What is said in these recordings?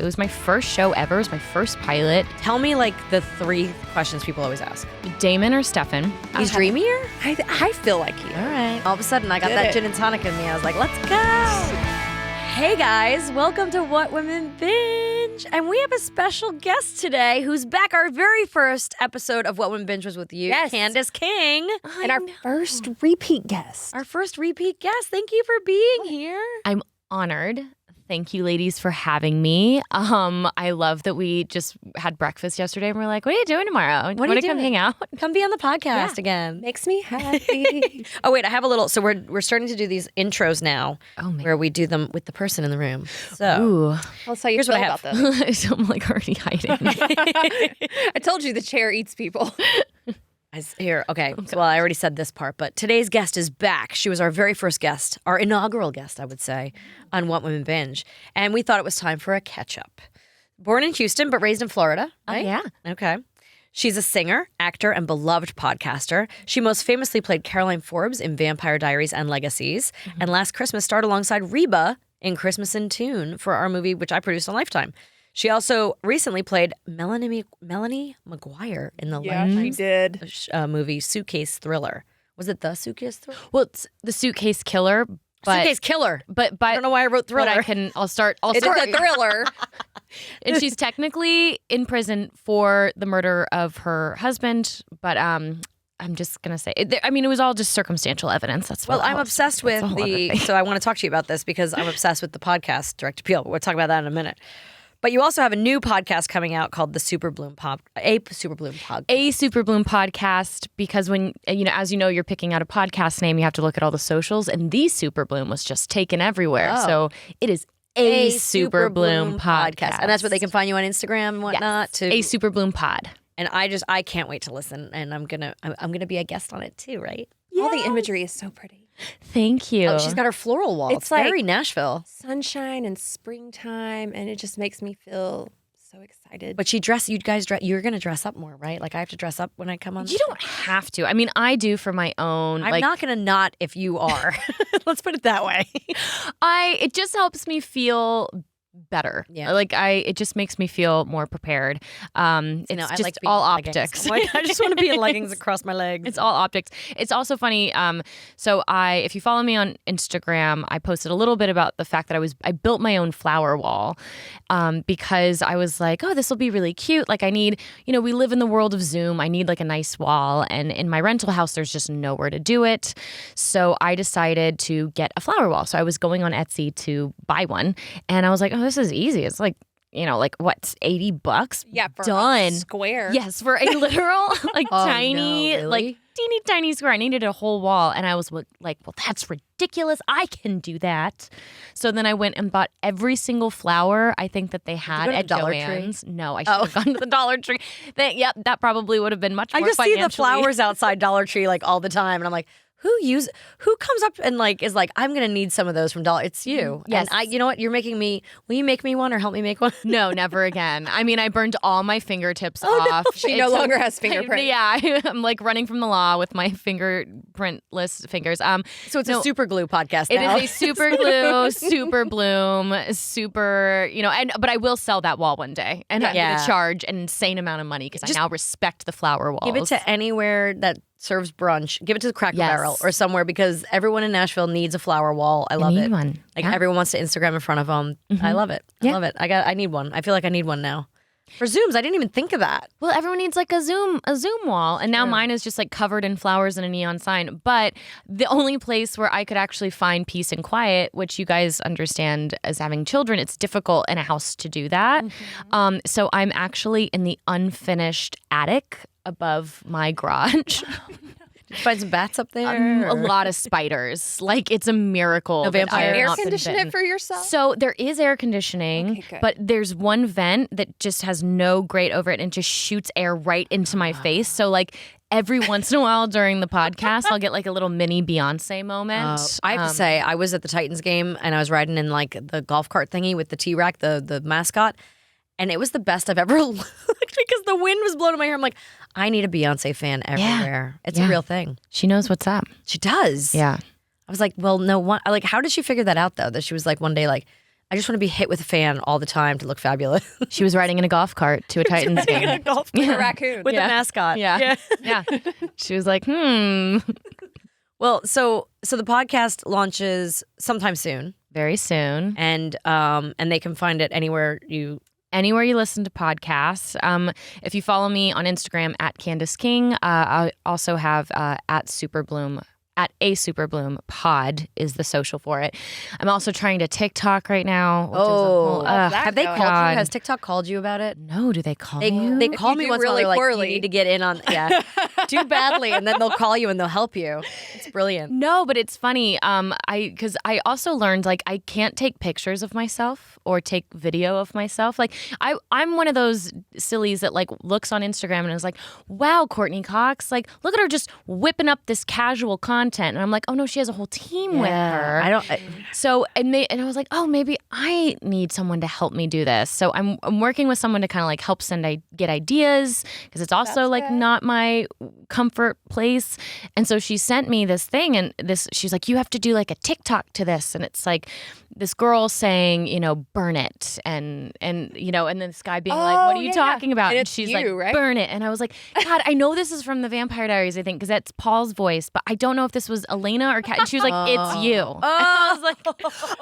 It was my first show ever. It was my first pilot. Tell me like the 3 questions people always ask. Damon or Stefan? He's dreamier? I feel like he. All right. All of a sudden, I got Did that it. gin and tonic in me. I was like, let's go. Hey guys, welcome to What Women Binge. And we have a special guest today who's back. Our very first episode of What Women Binge was with you, Yes. Candice King. And our first repeat guest. Our first repeat guest. Thank you for being here. I'm honored. Thank you, ladies, for having me. I love that we just had breakfast yesterday and we're like, what are you doing tomorrow? What are you Want to come doing? hang out? Come be on the podcast again. Makes me happy. Oh, wait, I have a little. So we're starting to do these intros now Oh, man. where we do them with the person in the room. So Ooh. I'll tell you Here's what I about have. this. So I'm like already hiding. I told you the chair eats people. Here, okay. Well, I already said this part, but today's guest is back. She was our very first guest, our inaugural guest, I would say, on What Women Binge. And we thought it was time for a catch-up. Born in Houston, but raised in Florida, right? yeah. Okay. She's a singer, actor, and beloved podcaster. She most famously played Caroline Forbes in Vampire Diaries and Legacies. And last Christmas starred alongside Reba in Christmas in Tune for our movie, which I produced on Lifetime. She also recently played Melanie McGuire in the She did. movie Suitcase Thriller. Was it the Suitcase Thriller? Well, it's the Suitcase Killer. But, Suitcase Killer. But I don't know why I wrote Thriller. But I'll start. It's a thriller. And she's technically in prison for the murder of her husband. But I'm just going to say, it was all just circumstantial evidence. That's what Well, I'm obsessed with so I want to talk to you about this because I'm obsessed with the podcast Direct Appeal. We'll talk about that in a minute. But you also have a new podcast coming out called the Superbloom Podcast. A Superbloom Podcast, because when, as you know, you're picking out a podcast name, you have to look at all the socials, and the Superbloom was just taken everywhere. Oh. So it is a Superbloom Podcast. And that's where they can find you on Instagram and whatnot. Yes. A Superbloom Pod. And I can't wait to listen. And I'm gonna be a guest on it too, right? All the imagery is so pretty. Thank you. Oh, she's got her floral wall. It's like- very Nashville. Sunshine and springtime, and it just makes me feel so excited. But you're gonna dress up more, right? Like I have to dress up when I come on. You don't have to. I mean, I do for my own. I'm not gonna not if you are. Let's put it that way. It just helps me feel better. Yeah. It just makes me feel more prepared. It's I just like being all in leggings. optics. I'm like, I just want to be in leggings across my legs. It's all optics. It's also funny. So if you follow me on Instagram, I posted a little bit about the fact that I built my own flower wall because I was like, oh, this will be really cute. Like I need, we live in the world of Zoom. I need like a nice wall. And in my rental house, there's just nowhere to do it. So I decided to get a flower wall. So I was going on Etsy to buy one. And I was like, oh, this is easy. It's like, what, $80? Yeah, for Done. a square. Yes, for a literal, tiny, no, really? teeny tiny square. I needed a whole wall. And I was like, well, that's ridiculous. I can do that. So then I went and bought every single flower I think that they had go to at Dollar Tree? Joann's. No, I should have gone to the Dollar Tree. That probably would have been much more I just see the financially- flowers outside Dollar Tree like all the time, and I'm like, who comes up and is like, I'm gonna need some of those from Dollar. It's you. Yes. And you know what? You're making me. Will you make me one or help me make one? No, never again. I mean, I burned all my fingertips off. She no longer has fingerprints. Yeah, I'm like running from the law with my fingerprintless fingers. So it's a super glue podcast It now. is a super glue, super bloom, super, but I will sell that wall one day. And I'm going Yeah. to charge an insane amount of money because I now respect the flower walls. Give it to anywhere that serves brunch. Give it to the Cracker Yes. Barrel or somewhere because everyone in Nashville needs a flower wall. I love need it. one. Like Yeah. everyone wants to Instagram in front of them. I love it. I Yeah. love it. I need one. I feel like I need one now. For Zooms, I didn't even think of that. Well, everyone needs like a Zoom wall. And now mine is just like covered in flowers and a neon sign. But the only place where I could actually find peace and quiet, which you guys understand as having children, it's difficult in a house to do that. So I'm actually in the unfinished attic above my garage. Did you find some bats up there? A lot of spiders. Like it's a miracle. No that I vampires? have Air not been condition bitten. it for yourself. So there is air conditioning, Okay, good. but there's one vent that just has no grate over it and just shoots air right into my face. So like every once in a while during the podcast, I'll get like a little mini Beyonce moment. I have to say, I was at the Titans game and I was riding in like the golf cart thingy with the T-Rack, the mascot. And it was the best I've ever looked because the wind was blowing in my hair. I'm like, I need a Beyonce fan everywhere. It's a real thing. She knows what's up. She does. Yeah. I was like, well, no one. Like, how did she figure that out though? That she was like one day like, I just want to be hit with a fan all the time to look fabulous. She was riding in a golf cart to a Titans game. A golf with a raccoon. With a mascot. Yeah. She was like, Well, so the podcast launches sometime soon, very soon. and they can find it anywhere you. Anywhere you listen to podcasts. If you follow me on Instagram at Candice King, I also have at Superbloom. At a Superbloom pod is the social for it. I'm also trying to TikTok right now. Which is a whole, Have they going? called God. you? Has TikTok called you about it? No, do they call you? They call me do once really while they're like, poorly. you need to get in on, do badly, and then they'll call you and they'll help you. It's brilliant. No, but it's funny. Because I also learned like I can't take pictures of myself or take video of myself. Like I'm one of those sillies that like looks on Instagram and is like, wow, Courtney Cox, like look at her just whipping up this casual content, and I'm like, oh no, she has a whole team with her. So and I was like, oh, maybe I need someone to help me do this. So I'm working with someone to kind of like help get ideas because it's also That's like good. not my comfort place. And so she sent me this thing, and she's like, you have to do like a TikTok to this, and it's like this girl saying, burn it, and then this guy being like, what are you yeah, talking about? And it's she's you, like, right? burn it, and I was like, God, I know this is from the Vampire Diaries, I think, because that's Paul's voice, but I don't know if this was Elena or Kat. And she was like, it's you. And I was like,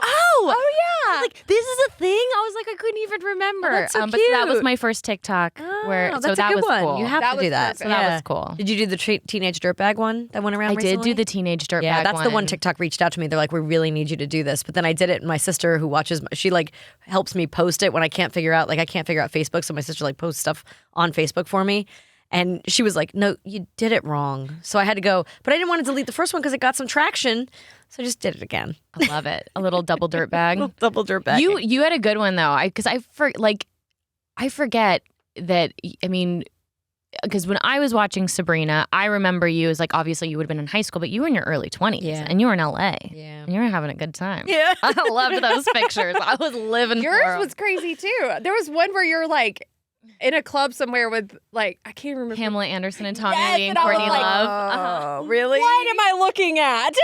oh yeah, like this is a thing. I was like, I couldn't even remember. that's so But that was cute. my first TikTok. That's So a that good was one. cool. You have That to was do that. perfect. So that was cool. Did you do the teenage dirtbag one that went around I recently? did do the teenage dirtbag. Yeah, that's the one TikTok reached out to me. They're like, we really need you to do this. But then I did it, and my sister who watches, she like helps me post it when I can't figure out Facebook. So my sister like posts stuff on Facebook for me. And she was like, no, you did it wrong. So I had to go, but I didn't want to delete the first one because it got some traction. So I just did it again. I love it. A little double dirtbag. Double dirtbag. You had a good one though. I forget that. I mean, because when I was watching Sabrina, I remember you as like obviously you would have been in high school, but you were in your early 20s, Yeah. and you were in LA. Yeah. And you were having a good time. Yeah. I loved those pictures. I was living for Yours 'em. was crazy too. There was one where you're like in a club somewhere with like I can't remember. Pamela Anderson and Tommy Yes, Lee and and I was Courtney like, Love. Oh, really? What am I looking at?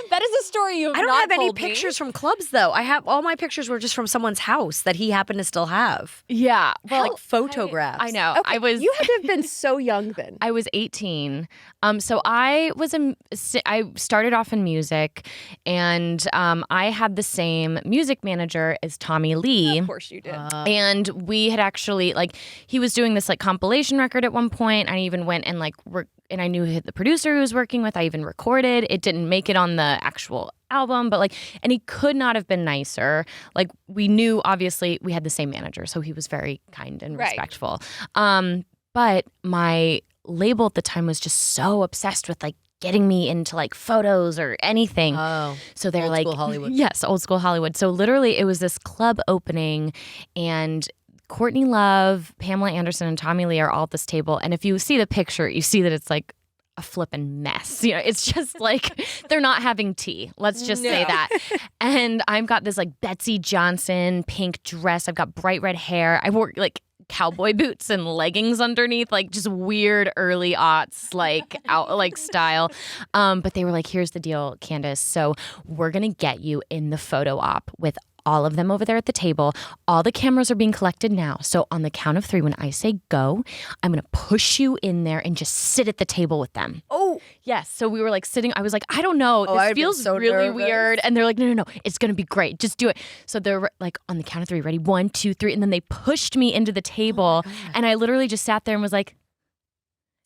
That is a story you have I don't not have any told me. pictures from clubs though. I have all my pictures were just from someone's house that he happened to still have. Yeah. Well, Like photographs. I know. Okay, you had to have been so young then. I was 18. So I started off in music, and I had the same music manager as Tommy Lee. Of course you did. And we had actually he was doing this like compilation record at one point. I even went and and I knew the producer who was working with. I even recorded. It didn't make it on the actual album, but and he could not have been nicer. Like we knew, obviously, we had the same manager, so he was very kind and Right. respectful. But my label at the time was just so obsessed with getting me into photos or anything. Oh. So they're Old school Hollywood. Yes, old school Hollywood. So literally it was this club opening, and Courtney Love, Pamela Anderson, and Tommy Lee are all at this table. And if you see the picture, you see that it's a flippin' mess. It's just they're not having tea. Let's just say that. And I've got this Betsy Johnson pink dress. I've got bright red hair. I wore cowboy boots and leggings underneath, just weird early aughts style. But they were like, here's the deal, Candace. So we're gonna get you in the photo op with all of them over there at the table. All the cameras are being collected now. So on the count of 3, when I say go, I'm going to push you in there and just sit at the table with them. Oh. Yes. So we were sitting. I was like, I don't know. This I'd been feels so really nervous. weird. And they're like, no. It's going to be great. Just do it. So they're on the count of 3, ready? 1, 2, 3. And then they pushed me into the table. And I literally just sat there and was like,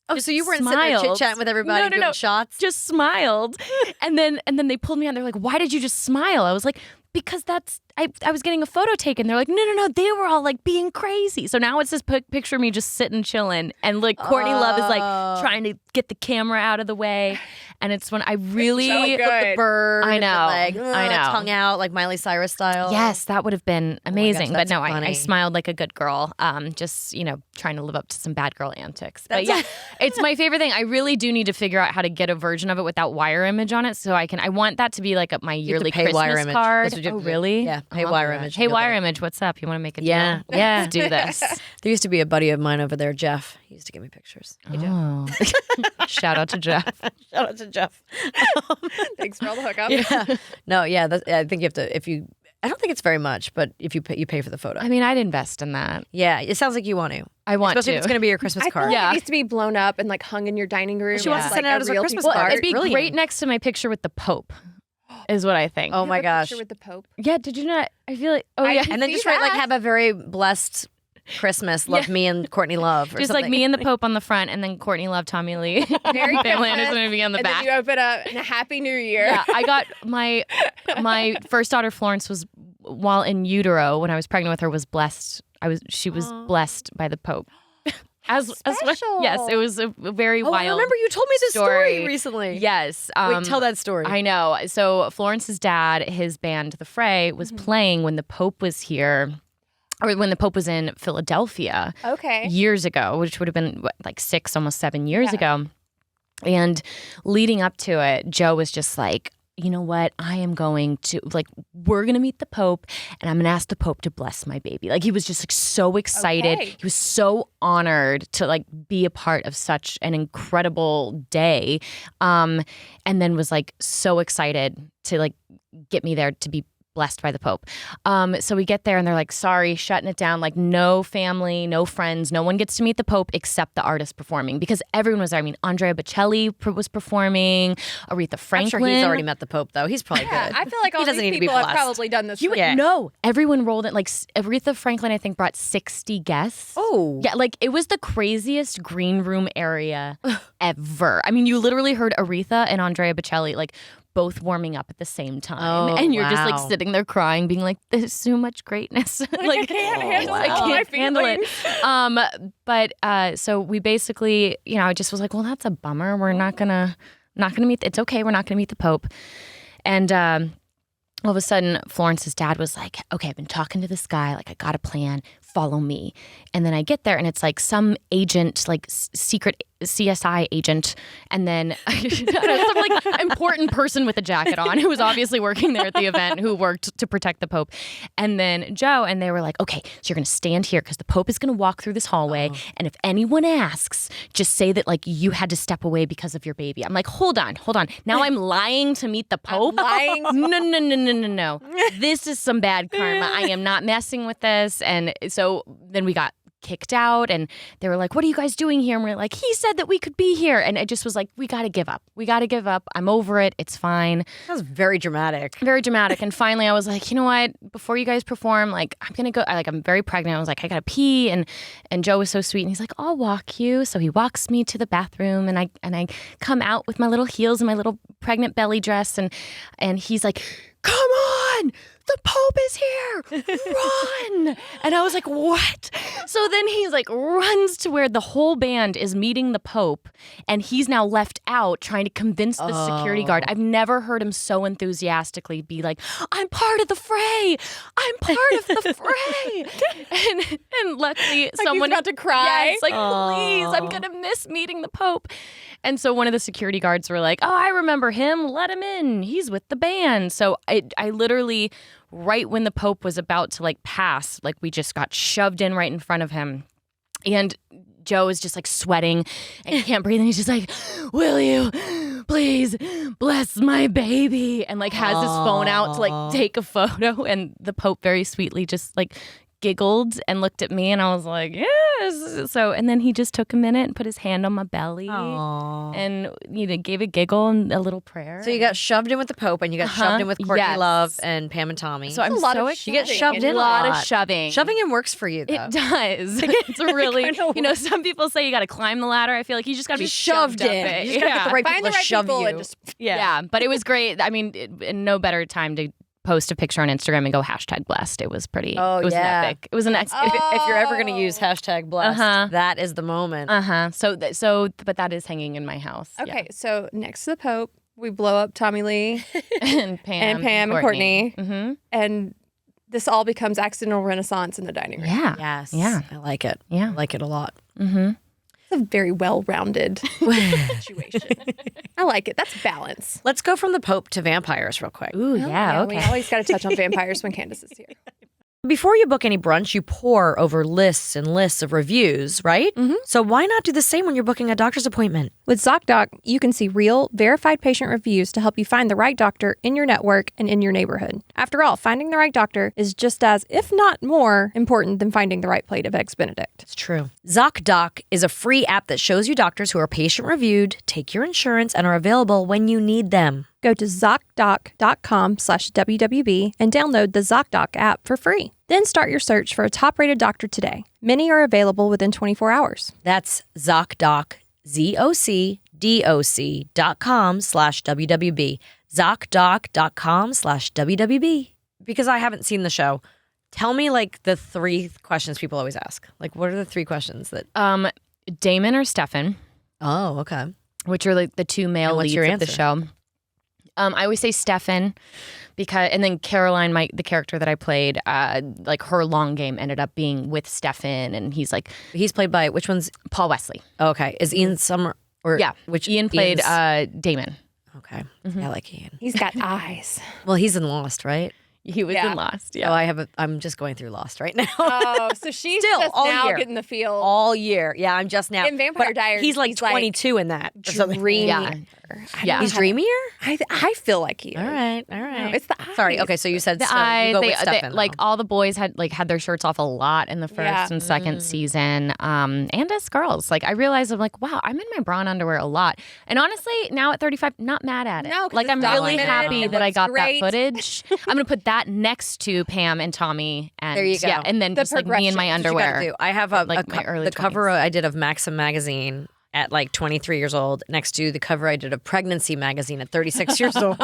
Oh, so you weren't sitting there smiled. chit-chatting with everybody doing shots? just smiled. and then they pulled me on. They're like, why did you just smile? I was like, because I was getting a photo taken. They're like, no. They were all being crazy. So now it's this picture of me just sitting, chilling. And Courtney Love is trying to get the camera out of the way. And it's when I really So good. The bird. I know. And I know. Tongue out like Miley Cyrus style. Yes, that would have been amazing. gosh, but no, that's I funny. smiled like a good girl. Just, trying to live up to some bad girl antics. But yeah, it's my favorite thing. I really do need to figure out how to get a version of it without wire image on it. So I want that to be my You have yearly to pay Christmas wire image. card. That's what you have Oh, to do. really? Yeah, pay I'll wire do that. image. Hey, You'll wire get it. image, what's up? You want to make a deal? Yeah. Let's do this. There used to be a buddy of mine over there, Jeff. He used to give me pictures. Hey, Jeff. Oh. Shout out to Jeff. Shout out to Jeff. Thanks for all the hookup. Yeah. No, yeah. I think you have to, if you I don't think it's very much, but if you pay for the photo. I mean, I'd invest in that. Yeah, it sounds like you want to. I want Especially to. if it's going to be your Christmas I card. feel like it needs to be blown up and like hung in your dining room. She wants to send it out as a real Christmas piece of card. art. It'd be Brilliant. great next to my picture with the Pope, is what I think. Oh my You have a gosh. picture with the Pope. Yeah, did you not? I feel like, oh I yeah. can And then see just write like, that. have a very blessed Christmas. Love me and Courtney Love. Or Just something. like me and the Pope on the front, and then Courtney Love, Tommy Lee. Merry Family Christmas. is going to be on the And back. then you open up and a Happy New Year. Yeah, I got my first daughter Florence was while in utero when I was pregnant with her was blessed. She was blessed by the Pope. Special. Yes, it was a very Oh, wild. I remember you told me this story story. recently. Yes. Wait, tell that story. I know. So Florence's dad, his band, The Fray, was playing when the Pope was here, or when the Pope was in Philadelphia Okay. years ago, which would have been like 6, almost 7 years ago. And leading up to it, Joe was just like, you know what? I am going to, like, we're going to meet the Pope and I'm going to ask the Pope to bless my baby. Like, he was just like so excited. Okay. He was so honored to like be a part of such an incredible day. And then was like so excited to like get me there to be blessed by the Pope. So we get there and they're like, sorry, shutting it down. Like no family, no friends, no one gets to meet the Pope except the artist performing because everyone was there. I mean, Andrea Bocelli was performing, Aretha Franklin. I'm sure he's already met the Pope, though. He's probably Yeah, good. I feel like all He doesn't these need to be people have blessed. probably done this. Yeah. No, everyone rolled in. Like Aretha Franklin, I think, brought 60 guests. Oh. Yeah, like it was the craziest green room area ever. I mean, you literally heard Aretha and Andrea Bocelli like both warming up at the same time. Oh, and you're just like wow. sitting there crying, being like, there's so much greatness. like I can't handle I all my can't handle it. feelings. But so we basically, I just was like, well, that's a bummer. We're not gonna meet. It's okay. We're not gonna meet the Pope. And all of a sudden, Florence's dad was like, okay, I've been talking to this guy. Like, I got a plan. Follow me. And then I get there and it's like some agent, like secret CSI agent. And then some like important person with a jacket on who was obviously working there at the event who worked to protect the Pope. And then Joe, and they were like, okay, so you're going to stand here because the Pope is going to walk through this hallway. And if anyone asks, just say that like you had to step away because of your baby. I'm like, hold on. Now I'm lying to meet the Pope? lying? No. This is some bad karma. I am not messing with this. And so then we got kicked out and they were like, what are you guys doing here? And we're like, he said that we could be here. And it just was like, we got to give up. I'm over it. It's fine. That was very dramatic. Very dramatic. And finally I was like, you know what? Before you guys perform, like I'm going to go, I'm very pregnant. I was like, I got to pee. And Joe was so sweet. And he's like, I'll walk you. So he walks me to the bathroom and I come out with my little heels and my little pregnant belly dress. And he's like, come on, the Pope is here, run. And I was like, what? So then he's like runs to where the whole band is meeting the Pope and he's now left out trying to convince the security guard. I've never heard him so enthusiastically be like, I'm part of the fray. I'm part of the fray. and luckily someone he's about to cry. Yes, like, please, I'm going to miss meeting the Pope. And so one of the security guards were like, oh, I remember him. Let him in. He's with the band. So I literally, right when the Pope was about to like pass, like we just got shoved in right in front of him. And Joe is just like sweating and can't breathe. And he's just like, will you please bless my baby? And like has his phone out to like take a photo. And the Pope very sweetly just like giggled and looked at me and I was like, yes. So, and then he just took a minute and put his hand on my belly and, gave a giggle and a little prayer. So you got shoved in with the Pope and you got shoved in with Courtney Yes. Love and Pam and Tommy. So I'm a lot so of excited. you get shoved in a lot lot. of shoving. Shoving in works for you, though. It does. It's really, some people say you got to climb the ladder. I feel like you just got to be shoved in. up it. You just gotta get the right Find people the to right shove people you. and just Yeah, but it was great. I mean, no better time to post a picture on Instagram and go #blessed. It was pretty. Oh, it was yeah. an epic. It was an epic. If you're ever going to use #blessed, that is the moment. But that is hanging in my house. Okay, so next to the Pope, we blow up Tommy Lee and Pam and Courtney. Mm-hmm. And this all becomes accidental renaissance in the dining room. Yeah. Yes. Yeah. I like it. Yeah. I like it a lot. Mm-hmm. It's a very well-rounded situation. I like it. That's balance. Let's go from the Pope to vampires real quick. Ooh, yeah. We Okay. always got to touch on vampires when Candace is here. Before you book any brunch, you pore over lists and lists of reviews, right? Mm-hmm. So why not do the same when you're booking a doctor's appointment? With ZocDoc, you can see real, verified patient reviews to help you find the right doctor in your network and in your neighborhood. After all, finding the right doctor is just as, if not more, important than finding the right plate of Eggs Benedict. It's true. ZocDoc is a free app that shows you doctors who are patient-reviewed, take your insurance, and are available when you need them. Go to ZocDoc.com/WWB and download the ZocDoc app for free. Then start your search for a top-rated doctor today. Many are available within 24 hours. That's ZocDoc, ZocDoc.com/WWB. ZocDoc.com/WWB. Because I haven't seen the show, tell me like the 3 questions people always ask. Like, what are the 3 questions that... Damon or Stefan, Oh, okay. which are like the 2 male And what's leads your of the answer? show. I always say Stefan because, and then Caroline, the character that I played, like her long game ended up being with Stefan, and he's like He's played by, which one's... Paul Wesley. Okay. Is Ian Summer... Or Yeah, which Ian played Ian's- Damon. Okay. I like Ian. He's got eyes. Well, he's in Lost, right? He was Yeah. in Lost. Oh, Yeah, I'm just going through Lost right now. Oh, so she's Still, just all now year. getting the feel. All year. Yeah, I'm just now. In Vampire But Diaries, he's like he's like 22 in that. or something. dreamier. Yeah. Yeah. He's dreamier? I feel like he is. All right. All right. No, it's the eyes. Sorry. Okay, so you said the so you eye. go They, with Stefan, like though. all the boys had their shirts off a lot in the first Yeah. and second season. And as girls, like I realized I'm like, wow, I'm in my bra and underwear a lot. And honestly, now at 35, not mad at it. No, 'cause like it's I'm really documented, happy it that I looks got great. that footage. I'm gonna put that next to Pam and Tommy, and There you go. yeah, and then The just like me in my progression. That's what you gotta underwear. do. I have a like my early the cover 20s. I did of Maxim magazine at like 23 years old next to the cover I did of Pregnancy magazine at 36 years old.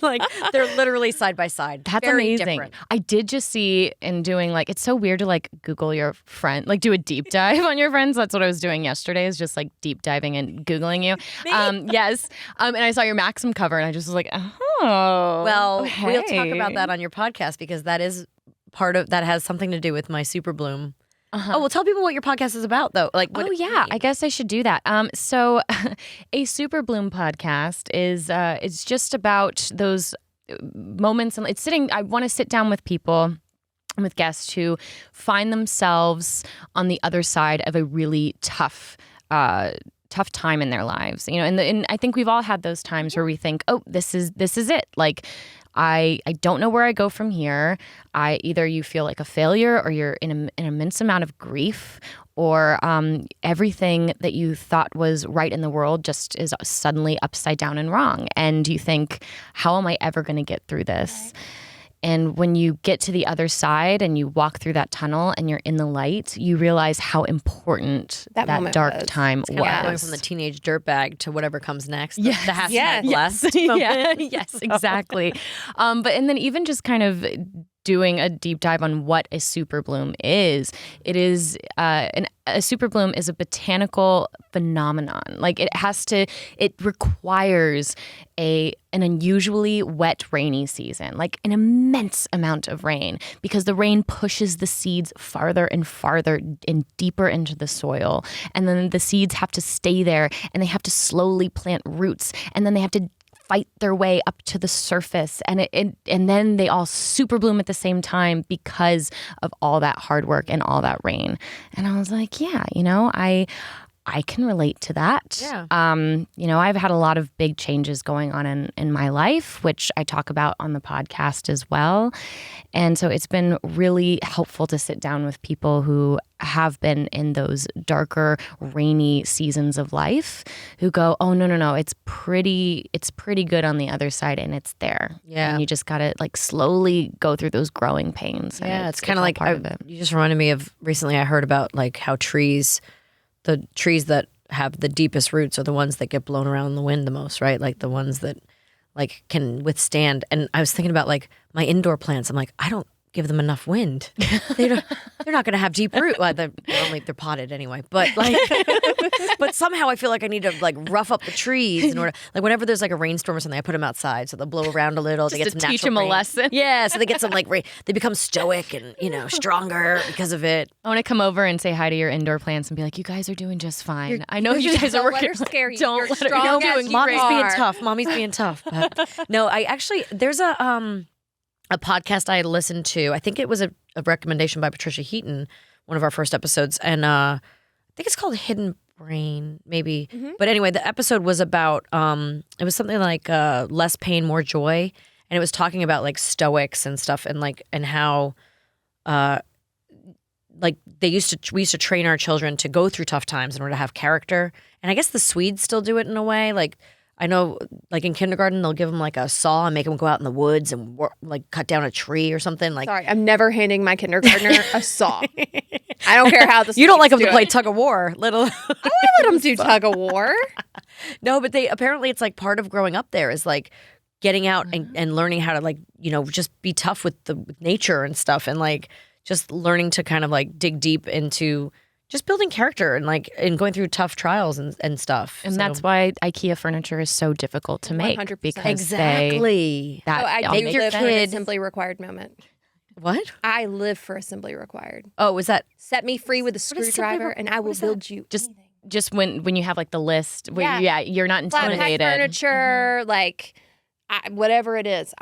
Like they're literally side by side. That's Very amazing. different. I did just see in doing like it's so weird to like Google your friend, like do a deep dive on your friends. That's what I was doing yesterday. Is just like deep diving and Googling you. Yes. And I saw your Maxim cover, and I just was like, oh. Well, we'll talk okay. about that on your podcast because that is part of that has something to do with my Superbloom. Uh-huh. Oh, well, tell people what your podcast is about, though. Like, what Oh yeah, I guess I should do that. So, a Superbloom podcast is it's just about those moments, and it's sitting. I want to sit down with people, with guests who find themselves on the other side of a really tough time in their lives. You know, and I think we've all had those times where we think, oh, this is it. Like, I don't know where I go from here. Either you feel like a failure, or you're in an immense amount of grief, or everything that you thought was right in the world just is suddenly upside down and wrong. And you think, how am I ever going to get through this? And when you get to the other side and you walk through that tunnel and you're in the light, you realize how important That that moment dark was. time Kind of going was. from the teenage dirtbag to whatever comes next. The- Yes. The hashtag Yes. blessed. yeah, yes, exactly. And then even just kind of doing a deep dive on what a superbloom is. It is a superbloom is a botanical phenomenon. Like it requires an unusually wet, rainy season, like an immense amount of rain, because the rain pushes the seeds farther and farther and deeper into the soil. And then the seeds have to stay there, and they have to slowly plant roots, and then they have to fight their way up to the surface, and then they all super bloom at the same time because of all that hard work and all that rain. And I was like, yeah, I can relate to that. Yeah. I've had a lot of big changes going on in my life, which I talk about on the podcast as well. And so it's been really helpful to sit down with people who have been in those darker, rainy seasons of life, who go, oh, no, it's pretty good on the other side, and it's there. Yeah. And you just got to like slowly go through those growing pains. And Yeah, it's kind of all like part of it. you just reminded me of recently I heard about like how the trees that have the deepest roots are the ones that get blown around in the wind the most, right? Like the ones that like can withstand. And I was thinking about like my indoor plants. I'm like, I don't give them enough wind. They're not going to have deep root. Well, they're potted anyway. But like, but somehow I feel like I need to like rough up the trees in order. Like whenever there's like a rainstorm or something, I put them outside so they'll blow around a little. They get to some teach natural them a rain. lesson. Yeah, so they get some like they become stoic and stronger because of it. I want to come over and say hi to your indoor plants and be like, you guys are doing just fine. I know you guys are Don't let working. her scare you. Don't You're let her strong know as doing you Mommy's being are. tough. Mommy's being tough. But no, I actually there's a a podcast I listened to. I think it was a recommendation by Patricia Heaton, one of our first episodes, and I think it's called Hidden Brain, maybe. But anyway, the episode was about it was something like less pain, more joy, and it was talking about like Stoics and stuff, and like and how like we used to train our children to go through tough times in order to have character, and I guess the Swedes still do it in a way. Like I know, like in kindergarten, they'll give them like a saw and make them go out in the woods and like cut down a tree or something. Like, Sorry, I'm never handing my kindergartner a saw. I don't care how the you don't like them do to play it. tug of war, little. I let them do tug of war. No, but they apparently it's like part of growing up there is like getting out and learning how to like, you know, just be tough with nature and stuff, and like just learning to kind of like dig deep into just building character and like and going through tough trials and stuff. And that's why IKEA furniture is so difficult to make 100%. because exactly. I they'll do make live them. for an assembly required moment. What? I live for assembly required. Oh, was that? Set me free with a What is screwdriver, and I will is that? build you just when you have like the list where Yeah. you're not flat pack intimidated. furniture, like whatever it is.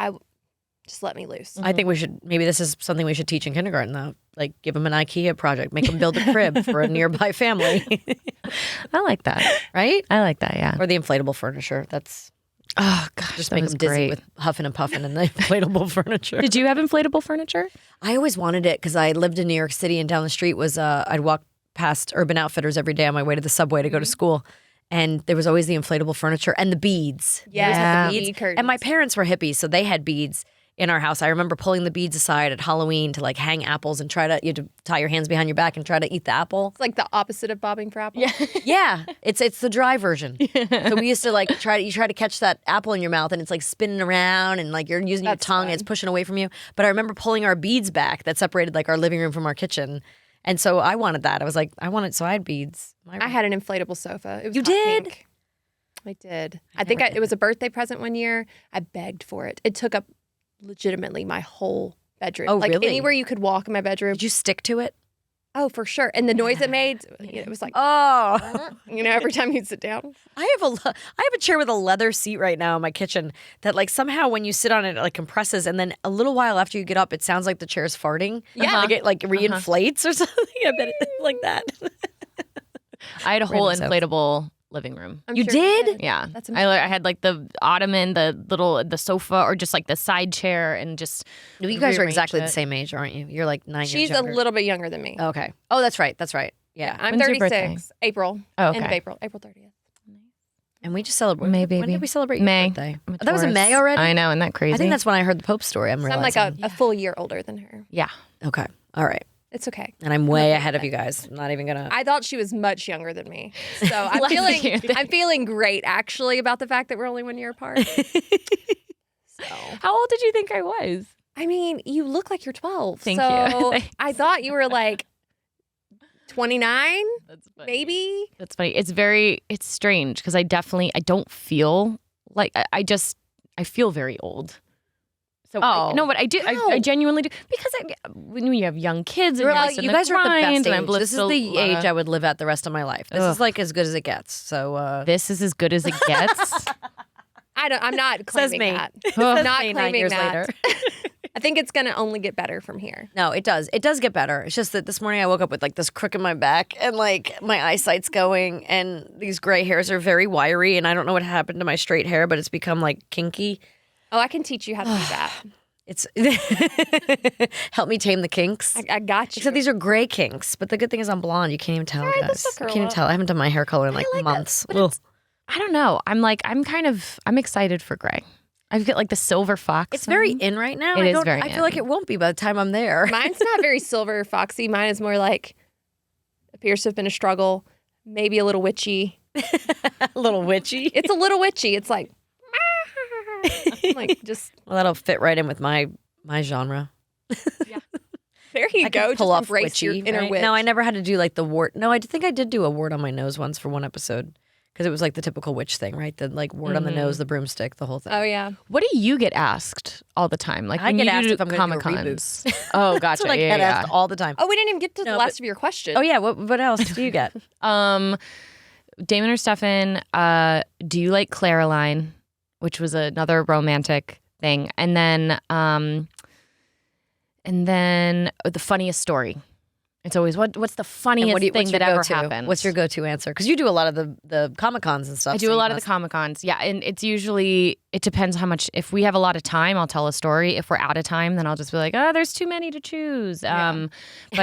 Just let me loose. I think we should. Maybe this is something we should teach in kindergarten though. Like give them an IKEA project, make them build a crib for a nearby family, I like that. right? I like that. Yeah. Or the inflatable furniture. That's Oh gosh, just that make was them dizzy great. with huffing and puffing and the inflatable furniture. Did you have inflatable furniture? I always wanted it because I lived in New York City, and down the street was I'd walk past Urban Outfitters every day on my way to the subway to go to school, and there was always the inflatable furniture and the beads. You always had the Yeah. beads. Bead curtains. And my parents were hippies, so they had beads in our house. I remember pulling the beads aside at Halloween to like hang apples and try to you had to tie your hands behind your back and try to eat the apple. It's like the opposite of bobbing for apples. Yeah. Yeah, it's the dry version. So we used to like try to catch that apple in your mouth, and it's like spinning around, and like you're using your That's tongue, and fun. it's pushing away from you. But I remember pulling our beads back that separated like our living room from our kitchen, and so I wanted that. I was like, I wanted, so I had beads. I had an inflatable sofa. It was You hot did? pink. I did. I think it was a birthday present one year. I begged for it. It took up legitimately my whole bedroom. Oh, like really? anywhere you could walk in my bedroom. Did you stick to it? Oh, for sure. And the noise it made, it was like, Oh, every time you'd sit down. I have a chair with a leather seat right now in my kitchen that like somehow when you sit on it, it like compresses, and then a little while after you get up, it sounds like the chair's farting. Yeah. like it like reinflates or something. I bet it like that. I had a whole Random sounds. inflatable living room. I'm You sure did? Yeah, That's I had like the ottoman, the sofa, or just like the side chair, and just You guys are rearrange exactly the it. same age, aren't you? You're like 9 She's years a younger. little bit younger than me. Okay. Oh, that's right. That's right. Yeah. I'm When's your 36. April. Oh, End of okay. April. April 30th. And we just celebrated. May, When baby. did we celebrate May. your birthday? I'm a That was in Taurus. May already? I know, isn't that crazy? I think that's when I heard the Pope story. I'm So I'm realizing. like a full year older than her. yeah. Okay. All right. It's okay. And I'm way ahead of you guys. I'm not even going to. I thought she was much younger than me. So I'm Bless you. I'm feeling great actually about the fact that we're only 1 year apart. So How old did you think I was? I mean, you look like you're 12. Thank so you. I thought you were like 29, That's maybe. That's funny. It's strange because I don't feel like I feel very old. So Oh. no, but I do. How? I genuinely do because when you have young kids and Well, you're like in you the guys are at the grind, best and I'm age. This is the uh, age I would live at the rest of my life. This is Ugh. like as good as it gets. So This is as good as it gets. I'm not Says claiming me. that. Says Not me 9 claiming years that. later. I think it's going to only get better from here. No, it does. It does get better. It's just that this morning I woke up with like this crook in my back and like my eyesight's going and these gray hairs are very wiry and I don't know what happened to my straight hair, but it's become like kinky. Oh, I can teach you how to do that. It's help me tame the kinks. I got you. Except these are gray kinks, but the good thing is I'm blonde. You can't even tell, right, guys. this will You curl can't even up. tell. I haven't done my hair color in like like it, months. but Ugh. I don't know. I'm excited for gray. I get like the silver fox. It's very in right now. It I is don't- very I feel like in. it won't be by the time I'm there. Mine's not very silver foxy. Mine is more like appears to have been a struggle, maybe a little witchy. A little witchy. It's a little witchy. It's like, just Well, that'll fit right in with my genre. there you I go. could pull Just off embrace witchy. your inner right? witch. No, I never had to do like the wart. No, I think I did do a wart on my nose once for one episode because it was like the typical witch thing, right? The like wart on the nose, the broomstick, the whole thing. Oh yeah. What do you get asked all the time? Like I when get you asked do if I'm gonna do a Comic-Cons. Oh, gotcha. That's what I yeah, get yeah. asked all the time. Oh, we didn't even get to the No, last but- of your question. Oh yeah, what else do you get? Damon or Stefan, do you like Claraline, which was another romantic thing, and then And then the funniest story. It's always what's the funniest thing that ever happened? What's your go-to answer? Because you do a lot of the Comic-Cons and stuff. I do a lot of the Comic-Cons. Yeah, and it's usually, it depends how much. If we have a lot of time, I'll tell a story. If we're out of time, then I'll just be like, oh, there's too many to choose. But and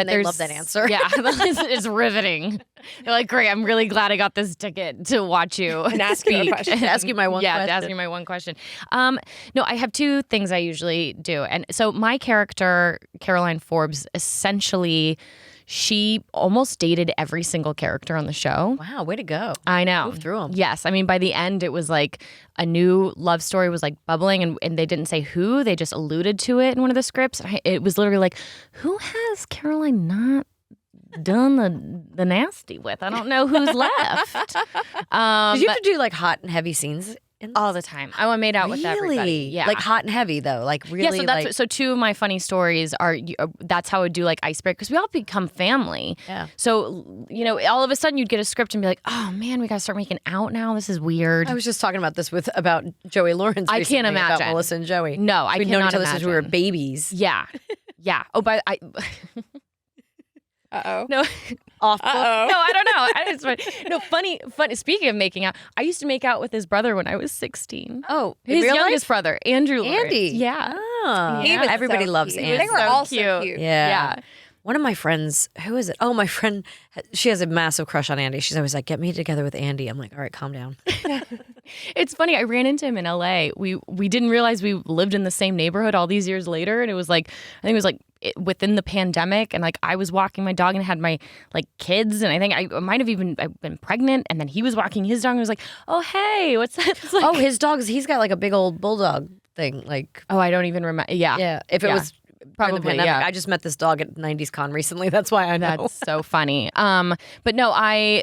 they love that answer. Yeah, it's riveting. They're like, great, I'm really glad I got this ticket to watch you And ask you a question. Ask you my one question. Yeah, to ask you my one question. No, I have two things I usually do. And so my character, Caroline Forbes, essentially, she almost dated every single character on the show. Wow, way to go. I know. Move through them. Yes. I mean, by the end, it was like a new love story was like bubbling, and they didn't say who. They just alluded to it in one of the scripts. It was literally like, who has Caroline not done the nasty with? I don't know who's left. Did you have to do like hot and heavy scenes? All the time. I made out with everybody. Yeah. Like hot and heavy though. Like really. Yeah, so that's so two of my funny stories are that's how I would do like icebreaker, because we all become family. Yeah. So, all of a sudden you'd get a script and be like, oh man, we gotta start making out now. This is weird. I was just talking about this about Joey Lawrence. I can't imagine. About Melissa and Joey. No, I We've cannot known each other imagine. since we were babies. Yeah. Yeah. Oh, but I Uh-oh. no. Off book. Uh-oh. No, I don't know. It's funny. No, funny. Speaking of making out, I used to make out with his brother when I was 16. Oh, His real youngest brother, Andrew Lawrence. Andy. Yeah. Oh. He was Everybody so loves cute. Andy. They were So all cute. so cute. Yeah. Yeah. One of my friends, who is it? Oh, my friend, she has a massive crush on Andy. She's always like, get me together with Andy. I'm like, all right, calm down. It's funny. I ran into him in LA. We didn't realize we lived in the same neighborhood all these years later, and it was like, I think it was like within the pandemic, and like I was walking my dog and had my like kids, and I think I might have even been pregnant, and then he was walking his dog and was like, oh hey, what's that? It's like, Oh, his dog's, he's got like a big old bulldog thing. Like, oh, I don't even remember. Yeah, if it was during the Probably, pandemic. yeah. I just met this dog at 90s Con recently. That's why I know. That's so funny. But no,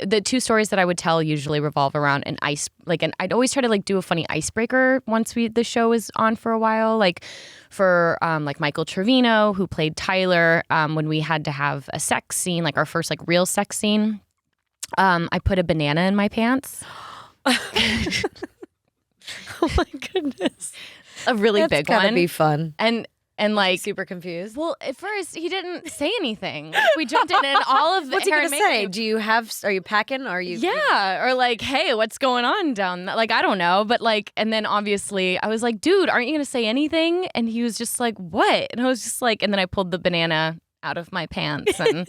the two stories that I would tell usually revolve around an ice, and I'd always try to like do a funny icebreaker once the show is on for a while. Like for like Michael Trevino, who played Tyler, when we had to have a sex scene, like our first like real sex scene, I put a banana in my pants. Oh my goodness. A really That's big gotta one. be fun. And like Super confused. well, at first he didn't say anything. We jumped in, and all of What's he Aaron gonna makes say? me- Are you packing? Are you? Yeah, or like, hey, what's going on down there? Like, I don't know. But like, and then obviously I was like, dude, aren't you going to say anything? And he was just like, what? And I was just like, and then I pulled the banana out of my pants. And,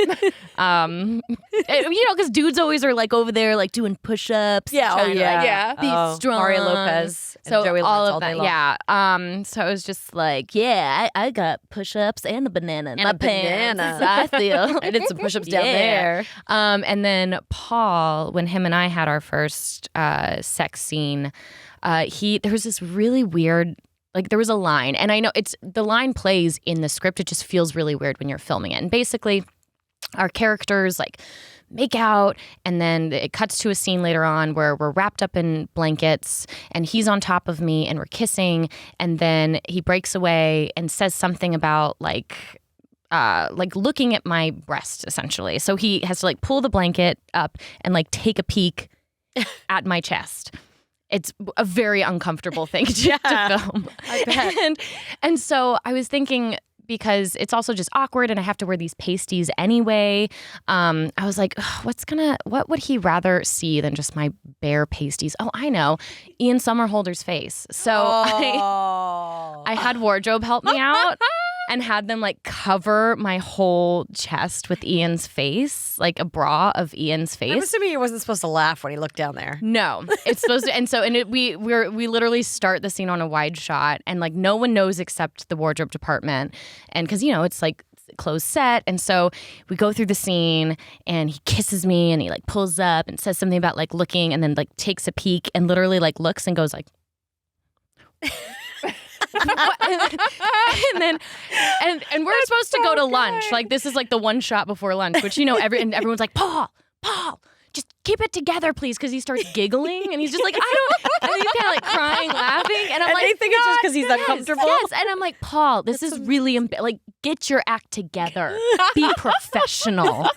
because dudes always are like over there, like doing push-ups. Yeah. Oh, trying to, like, Yeah. be strong. Mario Lopez and So Joey all Lawrence of all day that, long. yeah. So I was just like, yeah, I got push-ups and a banana in And my a banana. pants. I feel. I did some push-ups down Yeah. there. And then Paul, when him and I had our first sex scene, there was this really weird, like there was a line, and I know the line plays in the script. It just feels really weird when you're filming it. And basically, our characters like make out, and then it cuts to a scene later on where we're wrapped up in blankets, and he's on top of me, and we're kissing, and then he breaks away and says something about like looking at my breast, essentially. So he has to like pull the blanket up and like take a peek at my chest. It's a very uncomfortable thing to film. I bet. And so I was thinking, because it's also just awkward and I have to wear these pasties anyway, I was like, what would he rather see than just my bare pasties? Oh, I know. Ian Somerhalder's face. So I had wardrobe help me out and had them like cover my whole chest with Ian's face, like a bra of Ian's face. I'm assuming he wasn't supposed to laugh when he looked down there. No, it's supposed to, we literally start the scene on a wide shot, and like no one knows except the wardrobe department, and because it's like closed set, and so we go through the scene, and he kisses me, and he like pulls up and says something about like looking, and then like takes a peek, and literally like looks and goes like. and then we're supposed to go to lunch. Like this is like the one shot before lunch, which and everyone's like, Paul, just keep it together, please, because he starts giggling and he's just like, I don't, and he's kind of like crying, laughing, and I'm like, they think it's just because he's uncomfortable. Yes, and I'm like, Paul, this is really like, get your act together, be professional,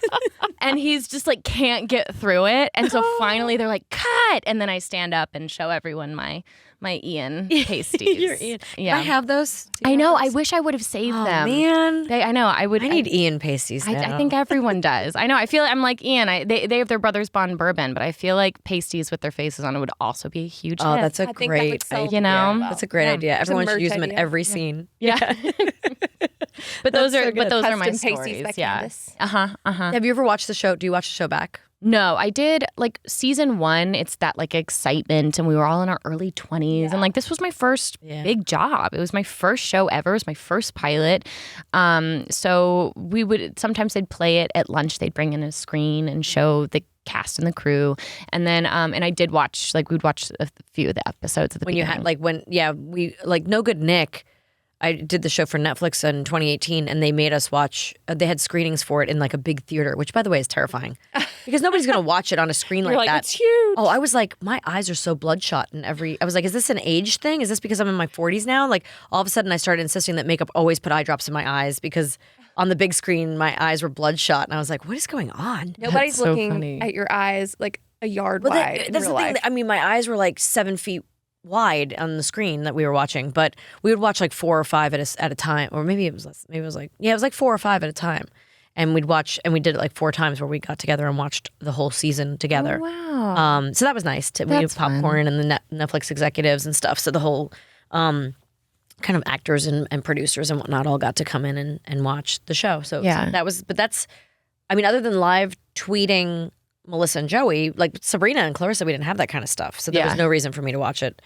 and he's just like can't get through it, and so finally they're like, cut, and then I stand up and show everyone my my Ian pasties. Your Ian. Yeah. I have those. I know. I wish I would have saved them. Man. I know. I would. I need Ian pasties now. I think everyone does. I know. I feel I'm like Ian. They have their Brothers Bond bourbon, but I feel like pasties with their faces on it would also be a huge hit. That's a great idea. You know, That's a great idea. Everyone should use them in every scene. Yeah. But those are my Custom pasties stories. by Yeah. Candace. Have you ever watched the show? Do you watch the show back? No, I did like season 1. It's that like excitement, and we were all in our early 20s, and like this was my first big job. It was my first show ever. It was my first pilot. So we would sometimes they'd play it at lunch. They'd bring in a screen and show the cast and the crew, and then and I did watch we'd watch a few of the episodes at the beginning. You had we No Good Nick. I did the show for Netflix in 2018, and they made us watch. They had screenings for it in like a big theater, which, by the way, is terrifying because nobody's going to watch it on a screen like that. It's huge. Oh, I was like, my eyes are so bloodshot, and I was like, is this an age thing? Is this because I'm in my 40s now? Like, all of a sudden, I started insisting that makeup always put eye drops in my eyes because on the big screen, my eyes were bloodshot, and I was like, what is going on? Nobody's so looking funny. at your eyes like a yard wide in That's real the thing. life. I mean, my eyes were like 7 feet wide on the screen that we were watching, but we would watch like 4 or 5 at a time, or maybe it was less. Maybe it was like 4 or 5 at a time, and we'd watch, and we did it like 4 times where we got together and watched the whole season together. Oh, wow. So that was nice. We had popcorn and the Netflix executives and stuff. So the whole kind of actors and producers and whatnot all got to come in and watch the show. So that was. But that's, I mean, other than live tweeting Melissa and Joey, like Sabrina and Clarissa, we didn't have that kind of stuff. So there was no reason for me to watch it,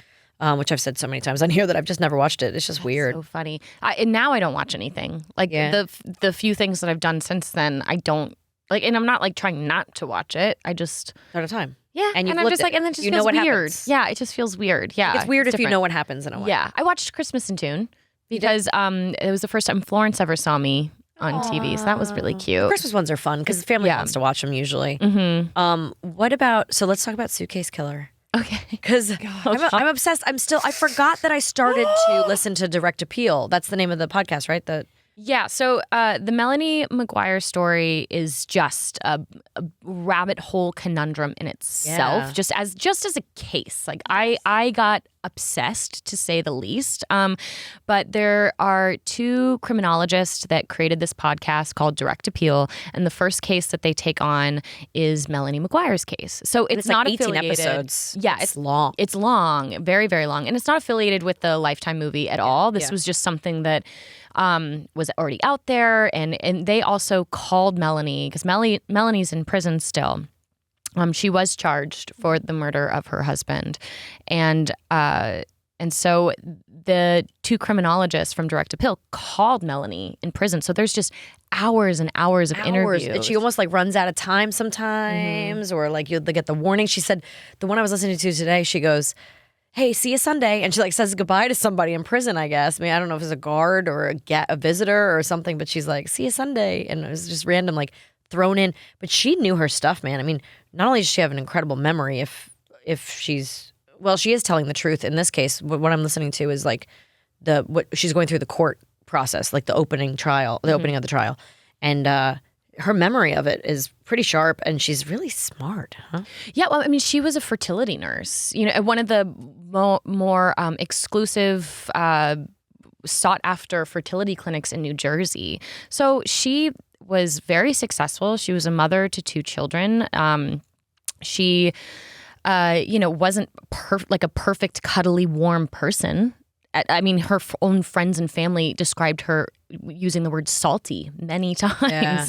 which I've said so many times on here that I've just never watched it. It's just weird. So funny. And now I don't watch anything. Like the few things that I've done since then, I don't like, and I'm not like trying not to watch it. I just At a time. Yeah, and I'm just like, and then it just feels what weird. happens. Yeah, it just feels weird. Yeah, It's weird if you different. know what happens in a way. Yeah, I watched Christmas in Tune because it was the first time Florence ever saw me on TV, so that was really cute. Christmas ones are fun because the family wants to watch them usually. Mm-hmm. What about? So let's talk about Suitcase Killer. Okay, because I'm obsessed. I forgot that I started to listen to Direct Appeal. That's the name of the podcast, right? Yeah, so the Melanie McGuire story is just a rabbit hole conundrum in itself, just as a case. Like I got obsessed, to say the least. But there are 2 criminologists that created this podcast called Direct Appeal, and the first case that they take on is Melanie McGuire's case. So it's not like 18 affiliated. episodes. Yeah, it's long. It's long, very, very long, and it's not affiliated with the Lifetime movie at all. This was just something that was already out there, and they also called Melanie because Melanie's in prison still. She was charged for the murder of her husband, and so the 2 criminologists from Direct Appeal called Melanie in prison. So there's just hours and hours of interviews. And she almost like runs out of time sometimes, or like they get the warning. She said, the one I was listening to today, she goes, hey, see you Sunday. And she like says goodbye to somebody in prison, I guess. I mean, I don't know if it's a guard or a visitor or something, but she's like, see you Sunday. And it was just random, like thrown in. But she knew her stuff, man. I mean, not only does she have an incredible memory if she's, well, she is telling the truth in this case. What I'm listening to is like what she's going through the court process, like the opening of the trial. And her memory of it is pretty sharp, and she's really smart, huh? Yeah, well, I mean, she was a fertility nurse, at one of the more exclusive, sought-after fertility clinics in New Jersey. So she was very successful. She was a mother to 2 children. She, wasn't like a perfect, cuddly, warm person. I mean, her own friends and family described her using the word salty many times. Yeah.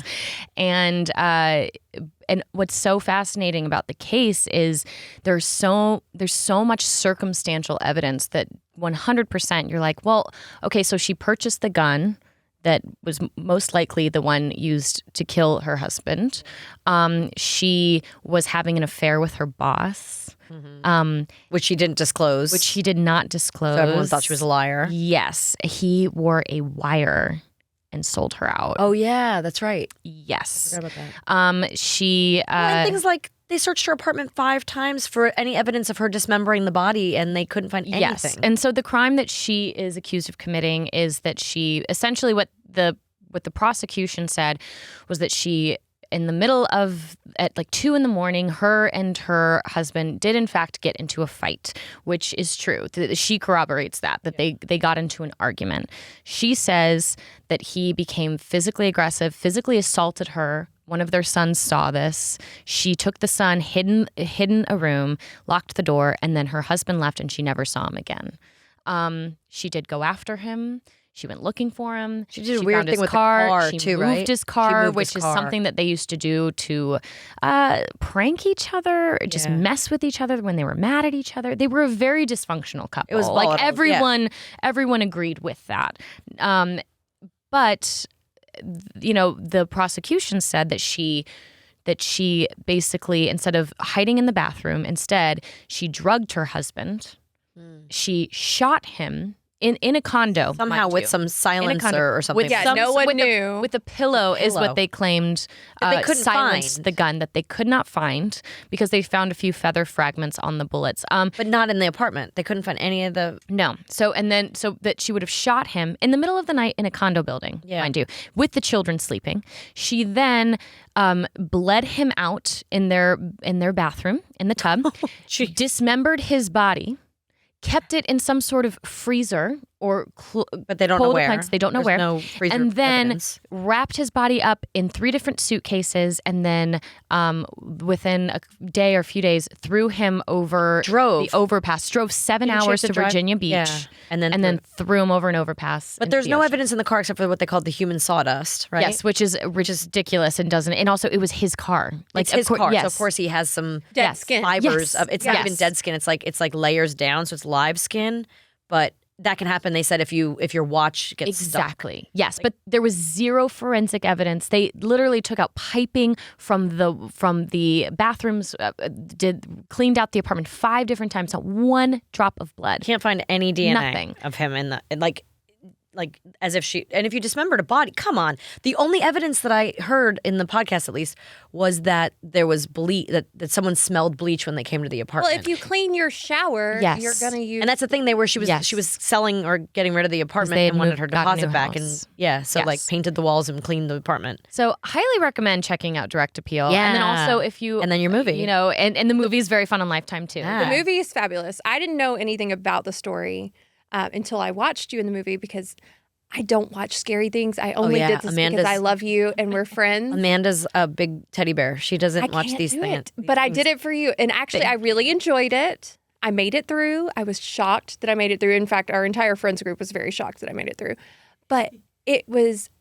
And what's so fascinating about the case is there's so much circumstantial evidence that 100% you're like, well, okay, so she purchased the gun that was most likely the one used to kill her husband. She was having an affair with her boss. Which she didn't disclose. Which he did not disclose. So everyone thought she was a liar. Yes. He wore a wire and sold her out. Oh, yeah, that's right. Yes. I forgot about that. And things like they searched her apartment 5 times for any evidence of her dismembering the body, and they couldn't find anything. Yes. And so the crime that she is accused of committing is that she essentially what the prosecution said was that she in the middle of, at like 2 a.m, her and her husband did in fact get into a fight, which is true. She corroborates that they got into an argument. She says that he became physically aggressive, physically assaulted her. One of their sons saw this. She took the son, hid in a room, locked the door, and then her husband left and she never saw him again. She did go after him. She went looking for him. She did a weird thing with the car she too, moved right? his car, moved which his is car. something that they used to do to prank each other, just mess with each other when they were mad at each other. They were a very dysfunctional couple. It was like volatile, everyone agreed with that. But the prosecution said that she basically, instead of hiding in the bathroom, instead she drugged her husband. She shot him in a condo, somehow with some silencer or something. No one knew. With a pillow is what they claimed That they couldn't silenced find. the gun that they could not find because they found a few feather fragments on the bullets. But not in the apartment. They couldn't find any of the... No. So that she would have shot him in the middle of the night in a condo building, mind you, with the children sleeping. She then bled him out in their bathroom, in the tub. She dismembered his body, kept it in some sort of freezer or but they don't know cold where. appliance. They don't know There's where. no freezer and then evidence. wrapped his body up in 3 different suitcases, and then within a day or a few days threw him over the overpass. Drove 7 Didn't she hours have to drive? Virginia Beach, Yeah. And then threw him over an overpass. But into there's the no ocean. evidence in the car except for what they called the human sawdust, right? Yes, which is ridiculous and doesn't. And also, it was his car. It's his car. Yes. So of course he has some Dead skin. fibers Yes. of. It's not Yes. even dead skin. It's like layers down, so it's live skin. But that can happen. They said if your watch gets stuck. Exactly. Yes, but there was zero forensic evidence. They literally took out piping from the bathrooms, cleaned out the apartment 5 different times. Not one drop of blood. Can't find any DNA Nothing. of him in the like as if she. And if you dismembered a body, come on. The only evidence that I heard in the podcast, at least, was that there was bleach. That someone smelled bleach when they came to the apartment. Well, if you clean your shower, Yes. you're gonna use. And that's the thing. She was selling or getting rid of the apartment they had and wanted her gotten a deposit new back, house. and so like Yes. painted the walls and cleaned the apartment. So highly recommend checking out Direct Appeal. Yeah. And then also if you... And then your movie. And the movie is very fun on Lifetime too. Yeah. The movie is fabulous. I didn't know anything about the story until I watched you in the movie because I don't watch scary things. I only did this because I love you and we're friends. Amanda's a big teddy bear. She doesn't watch can't these do things. it. But I did it for you. And actually, I really enjoyed it. I made it through. I was shocked that I made it through. In fact, our entire friends group was very shocked that I made it through. But it was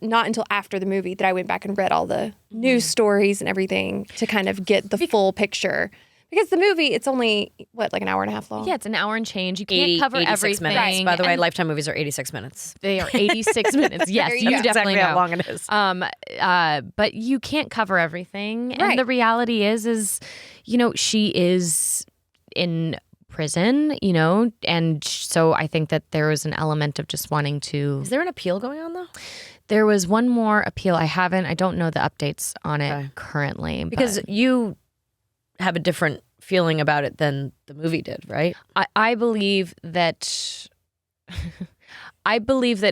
not until after the movie that I went back and read all the news stories and everything to kind of get the full picture. Because the movie, it's only, like an hour and a half long? Yeah, it's an hour and change. You can't cover 86 everything. minutes. By the way, Lifetime movies are 86 minutes. They are 86 minutes. Yes, you That's definitely exactly know. how long it is. But you can't cover everything. Right. And the reality is, she is in prison, and so I think that there was an element of just wanting to... Is there an appeal going on though? There was one more appeal. I don't know the updates on it currently. Because you have a different feeling about it than the movie did, right? I believe that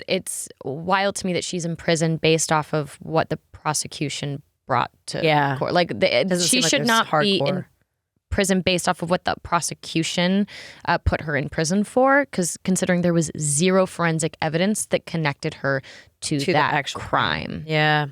it's wild to me that she's in prison based off of what the prosecution brought to court. Like she should not be in prison based off of what the prosecution put her in prison for, because considering there was zero forensic evidence that connected her to that actual crime. Yeah.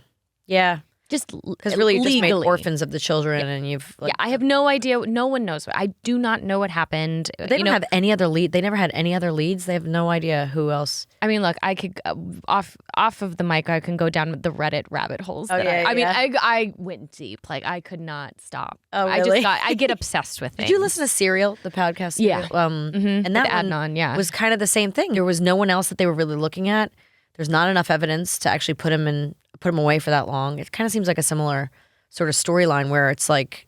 Just Because really you just made legally. orphans of the children and you've... I have no idea. No one knows. I do not know what happened. They don't have any other lead. They never had any other leads. They have no idea who else. I mean, look, I could off of the mic. I can go down the Reddit rabbit holes. Oh, yeah, I mean, yeah. I went deep. Like I could not stop. Oh, really? I get obsessed with things. Did you listen to Serial, the podcast? Yeah. And that With Adnan, yeah. was kind of the same thing. There was no one else that they were really looking at. There's not enough evidence to actually put him away for that long. It kind of seems like a similar sort of storyline where it's like,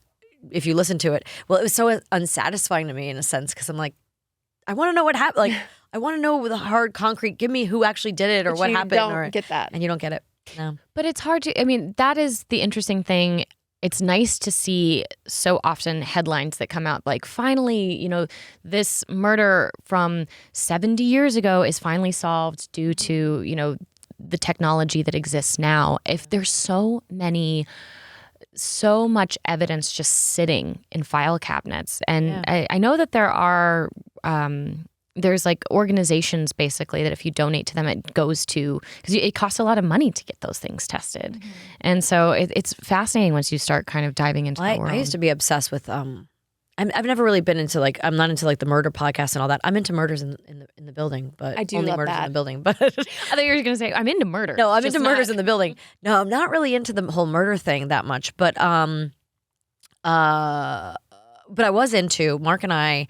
if you listen to it, well, it was so unsatisfying to me in a sense because I'm like, I want to know what happened. Like, I want to know with a hard concrete. Give me who actually did it or But what you happened. don't get that. And you don't get it. No. But it's hard to. I mean, that is the interesting thing. It's nice to see so often headlines that come out like, finally, this murder from 70 years ago is finally solved due to, the technology that exists now, if there's so much evidence just sitting in file cabinets. And I know that there are there's like organizations basically that if you donate to them, it goes to, because it costs a lot of money to get those things tested. And so it's fascinating once you start kind of diving into the world. I used to be obsessed with I've never really been into like, I'm not into like the murder podcast and all that. I'm into murders in the building, but I do only love murders that. in the building. But I thought you were going to say, I'm into murder. no, I'm Just into murders in the building. No, I'm not really into the whole murder thing that much. But I was into, Mark and I,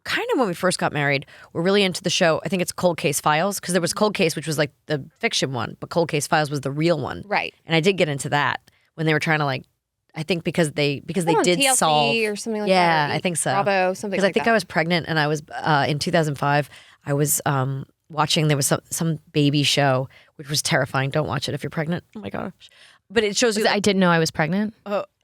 kind of when we first got married, were really into the show. I think it's Cold Case Files, because there was Cold Case, which was like the fiction one, but Cold Case Files was the real one. Right. And I did get into that when they were trying to like, I think because they did TLC solve or something like yeah, that. I think so. Bravo, something Because like I think that. I was pregnant and I was in 2005. I was watching. There was some baby show which was terrifying. Don't watch it if you're pregnant. Oh my gosh! But it shows you. I didn't know I was pregnant.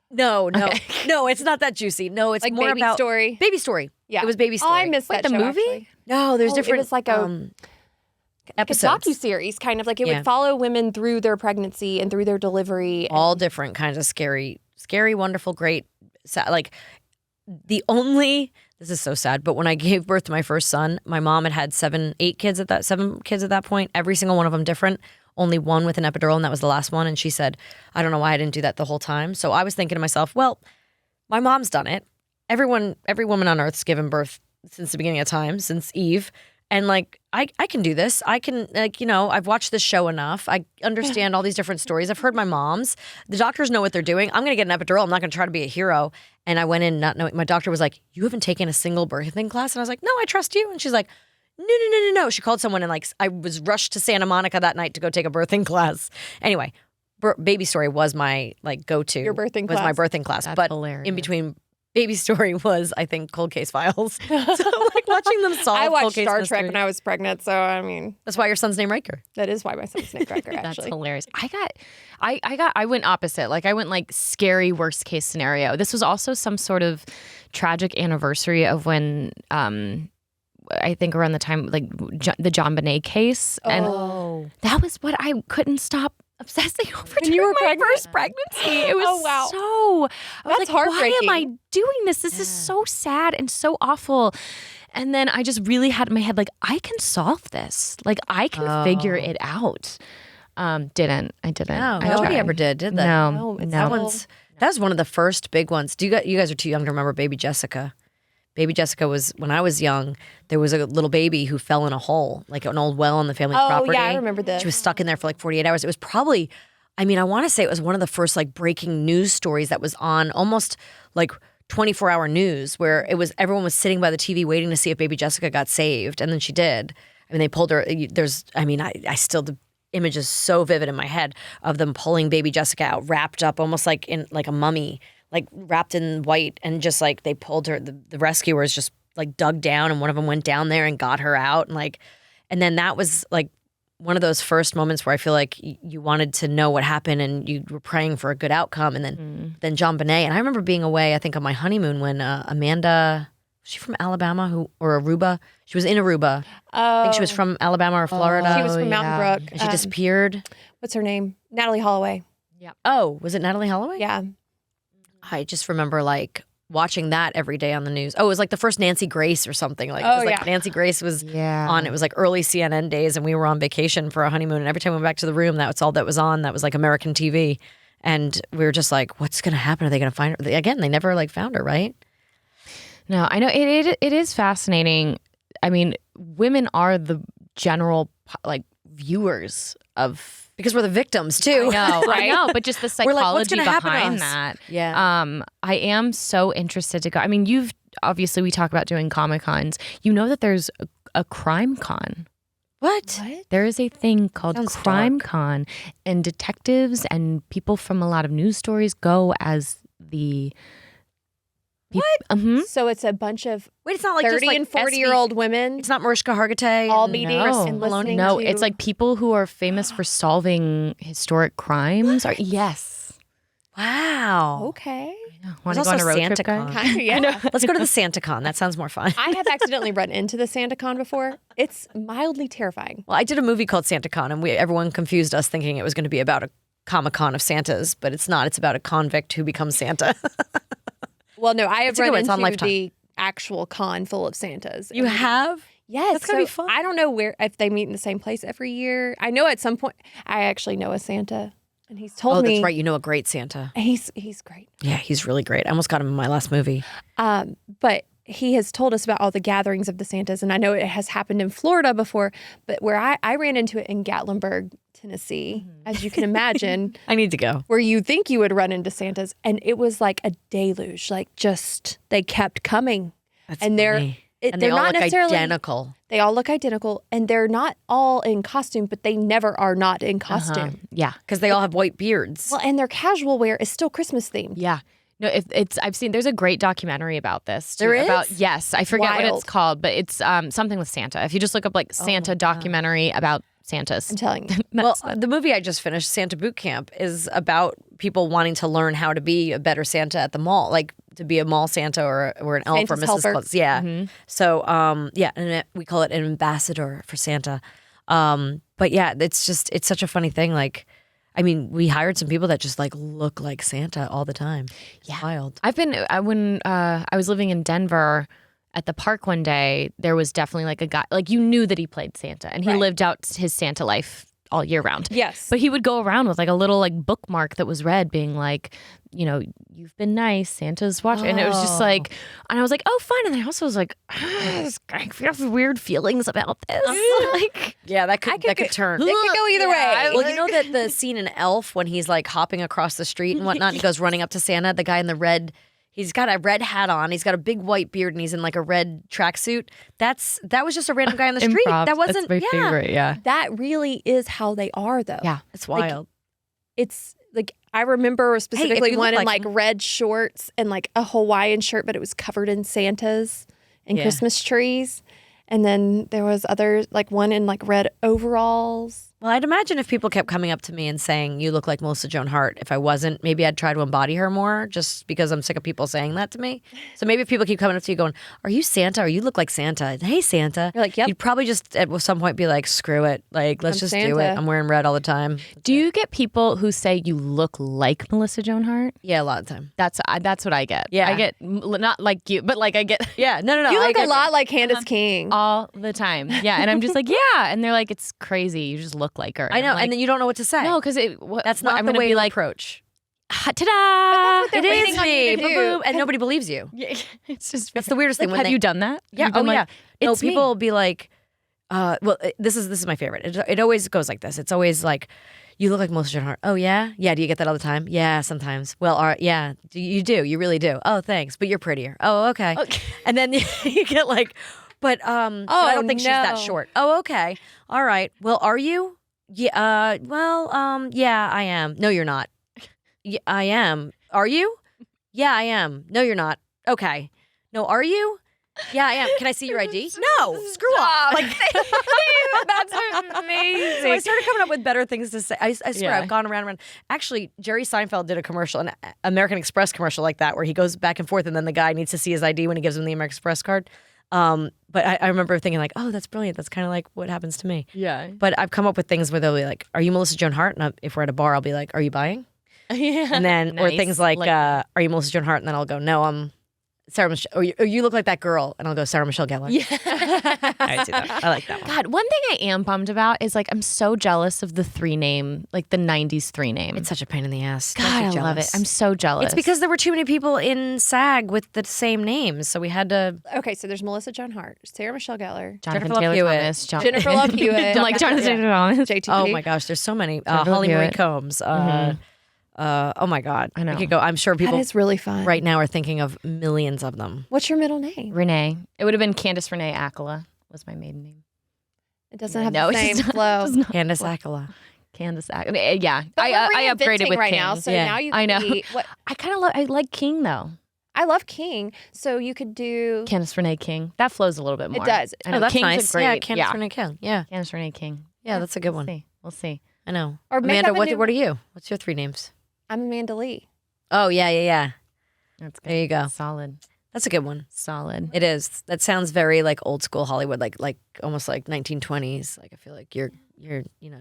No, no, it's not that juicy. No, it's like more Baby about Story. Baby Story. Yeah, it was Baby Story. Oh, I missed that the show, movie? actually. No, there's different. It was like a episodes. docu-series, kind of like it Yeah. would follow women through their pregnancy and through their delivery. All different kinds of scary, wonderful, great. Like this is so sad, but when I gave birth to my first son, my mom had 7 kids at that point, every single one of them different, only one with an epidural, and that was the last one. And she said, I don't know why I didn't do that the whole time. So I was thinking to myself, well, my mom's done it. Every woman on earth's given birth since the beginning of time, since Eve. And like, I can do this. I can, like, I've watched this show enough. I understand all these different stories. I've heard my mom's. The doctors know what they're doing. I'm going to get an epidural. I'm not going to try to be a hero. And I went in not knowing. My doctor was like, you haven't taken a single birthing class? And I was like, no, I trust you. And she's like, no. She called someone and like, I was rushed to Santa Monica that night to go take a birthing class. Anyway, Baby Story was my like go-to. Your birthing was class. my birthing class. That's but hilarious. in between Baby Story was, I think, Cold Case Files. So like watching them solve I watched cold case Star Trek mysteries. when I was pregnant, so I mean, That's why your son's named Riker. that is why my son's named Riker, That's actually. hilarious. I went opposite. Like I went like scary worst case scenario. This was also some sort of tragic anniversary of when I think around the time like the John Bonet case, and that was what I couldn't stop obsessing over When you during were my pregnant? first pregnancy. It was Oh, wow. so. I was That's like, why am heartbreaking. I doing this? This is so sad and so awful. And then I just really had in my head like, I can solve this. Like I can figure it out. I didn't. No, I nobody tried. ever did that? No, it's That all- that was one of the first big ones. You guys are too young to remember Baby Jessica. Baby Jessica was, when I was young, there was a little baby who fell in a hole, like an old well on the family Oh, property. yeah, I remember this. She was stuck in there for like 48 hours. It was probably, I want to say it was one of the first like breaking news stories that was on almost like 24-hour news, where it was everyone was sitting by the TV waiting to see if Baby Jessica got saved, and then she did. They pulled her. I still, the image is so vivid in my head of them pulling Baby Jessica out, wrapped up almost like in like a mummy, like wrapped in white, and just like they pulled her. The rescuers just like dug down, and one of them went down there and got her out, and then that was like one of those first moments where I feel like you wanted to know what happened and you were praying for a good outcome. And then John Bonet. And I remember being away, I think on my honeymoon when Amanda, was she from Alabama or Aruba? She was in Aruba. I think she was from Alabama or Florida. She was from Mountain yeah. Brook. And she disappeared. What's her name? Natalie Holloway. Oh, was it Natalie Holloway? Yeah. I just remember like watching that every day on the news. Oh, it was like the first Nancy Grace or something. Like, it was like Nancy Grace was on. It was like early CNN days, and we were on vacation for a honeymoon. And every time we went back to the room, that's all that was on. That was like American TV. And we were just like, what's going to happen? Are they going to find her? Again, they never like found her, right? No, I know it is fascinating. I mean, women are the general like viewers of. Because we're the victims too. I know, but just the We're like, what's psychology gonna happen to behind us? that. Yeah. I am so interested to go. I mean, you've obviously we talk about doing Comic-Cons. You know that there's a CrimeCon. What? There is a thing called Sounds dark. CrimeCon, and detectives and people from a lot of news stories go as the. What? Mm-hmm. So it's a bunch of Wait, it's not like 30 just like and 40-year-old women It's not Mariska Hargitay. all and- meeting No. and listening No, to... it's like people who are famous for solving historic crimes. Yes. Wow. Okay. Want to There's go on a also road trip, SantaCon. guys? Yeah. Let's go to the SantaCon. That sounds more fun. I have accidentally run into the SantaCon before. It's mildly terrifying. Well, I did a movie called SantaCon, and everyone confused us thinking it was going to be about a Comic-Con of Santas, but it's not. It's about a convict who becomes Santa. Well, no, I have It's a good run one. It's on into Lifetime. the actual con full of Santas. You have? Yes. That's gotta be fun. I don't know if they meet in the same place every year. I know at some point, I actually know a Santa, and he's told Oh, me. that's right. You know a great Santa. He's great. Yeah, he's really great. I almost got him in my last movie. But he has told us about all the gatherings of the Santas, and I know it has happened in Florida before, but where I ran into it in Gatlinburg, Tennessee, as you can imagine, I need to go. where you think you would run into Santas, and it was like a deluge. Like just they kept coming, That's and funny. And they they're all not look necessarily identical. They all look identical, and they're not all in costume, but they never are not in costume. Yeah. Because they all have white beards. Well, and their casual wear is still Christmas themed. Yeah. No, I've seen, there's a great documentary about this. Too, There is? About, yes. I forget what Wild. it's called, but it's something with Santa. If you just look up like Santa documentary about Santas. I'm telling you. Well, the movie I just finished, Santa Boot Camp, is about people wanting to learn how to be a better Santa at the mall, like to be a mall Santa or an elf Santa's or Mrs. helper. Claus. Yeah. So, and we call it an ambassador for Santa. But yeah, it's such a funny thing. Like, I mean, we hired some people that just like look like Santa all the time. It's wild. When I was living in Denver at the park one day, there was definitely like a guy, like you knew that he played Santa and he Right. lived out his Santa life all year round. Yes. But he would go around with like a little like bookmark that was red being like, you know, you've been nice, Santa's watching. And it was just like, and I was like, oh, fine. And I also was like, I have weird feelings about this. Like, Yeah, that could turn. It could go either way. Well, you know that the scene in Elf when he's like hopping across the street and whatnot, and he goes running up to Santa, the guy in the red, he's got a red hat on, he's got a big white beard, and he's in like a red tracksuit. That was just a random guy on the street. improv. That wasn't That's my favorite. Yeah. That really is how they are, though. Yeah. It's wild. It's like I remember specifically you one look in like like red shorts and like a Hawaiian shirt, but it was covered in Santas and Yeah. Christmas trees. And then there was others, like one in like red overalls. Well, I'd imagine if people kept coming up to me and saying, you look like Melissa Joan Hart, if I wasn't, maybe I'd try to embody her more just because I'm sick of people saying that to me. So maybe if people keep coming up to you going, are you Santa? Or you look like Santa. Hey, Santa. You're like, yep. You'd probably just at some point be like, screw it. Like, let's I'm just do Santa. it. I'm wearing red all the time. Do you get people who say you look like Melissa Joan Hart? Yeah, a lot of the time. That's what I get. Yeah. I get not like you, but like I get Yeah, no. You I look a get- lot like Candice King. all the time. Yeah, and I'm just like, yeah, and they're like, it's crazy. You just look like her. I know, I'm like, and then you don't know what to say. no, because That's not I'm the gonna way be to like, approach. ta-da! they're It waiting is on you me, to do. boom, and nobody believes you. Yeah, it's just That's the weirdest thing. Like, When have you done that? Yeah. Have you Oh been yeah. like, No, it's me. people will be like, this is my favorite. It always goes like this. It's always like, you look like Melissa Joan Hart. Oh yeah, yeah. Do you get that all the time? Yeah, sometimes. Well, all right, yeah. You do. You really do. Oh, thanks. But you're prettier. Oh, okay. And then you get like, but I don't think she's that no. short. Oh, okay. All right. Well, are you? Yeah. Yeah, I am. No, you're not. Yeah, I am. Are you? Yeah, I am. No, you're not. Okay. No, are you? Yeah, I am. Can I see your ID? No. Screw off. Like, That's amazing. so I started coming up with better things to say. I swear, Yeah. I've gone around. Actually, Jerry Seinfeld did a commercial, an American Express commercial like that, where he goes back and forth, and then the guy needs to see his ID when he gives him the American Express card. But I remember thinking like, oh, that's brilliant. That's kind of like what happens to me. Yeah. But I've come up with things where they'll be like, are you Melissa Joan Hart? And if we're at a bar, I'll be like, are you buying? Yeah. And then, or Nice. things like, are you Melissa Joan Hart? And then I'll go, no, I'm Sarah Michelle. Or you look like that girl. And I'll go, Sarah Michelle Gellar. Yeah. I see that. I like that one. God, one thing I am bummed about is like I'm so jealous of the 3-name, like the 90s 3-name. It's such a pain in the ass. Don't God, be I love jealous. it. I'm so jealous. It's because there were too many people in SAG with the same names, so we had to. Okay, so there's Melissa Joan Hart, Sarah Michelle Gellar, Jonathan Jennifer Love Taylor Hewitt. Thomas, Jennifer Love Hewitt. I'm like Jonathan Taylor Thomas. JTT. Oh my gosh, there's so many. Jennifer Holly Marie Hewitt. Combs. Oh my God, I know. We could go. I'm sure That people is really fun. right now are thinking of millions of them. What's your middle name? Renee. It would have been Candice Renee Accola was my maiden name. It doesn't have No, the it same does not- flow. does not. Candace Accola. Candice Accola. Yeah. But I we're upgraded reinventing with right King. now, so Yeah. now you I can know. be what I kind of I like King though. I love King, so you could do. Candice Renee King. That flows a little bit more. does. I know. Oh, that's King's nice. A great, Yeah, Candace Renee King. Yeah, Candice Renee King. yeah, that's a good one. We'll see. I know. Or make Amanda, up a new- what are you? What's your 3 names? I'm Amanda Lee. Oh, yeah. That's good. There you go. Solid. That's a good one. Solid. It is. That sounds very like old school Hollywood, like almost like 1920s. Like I feel like you're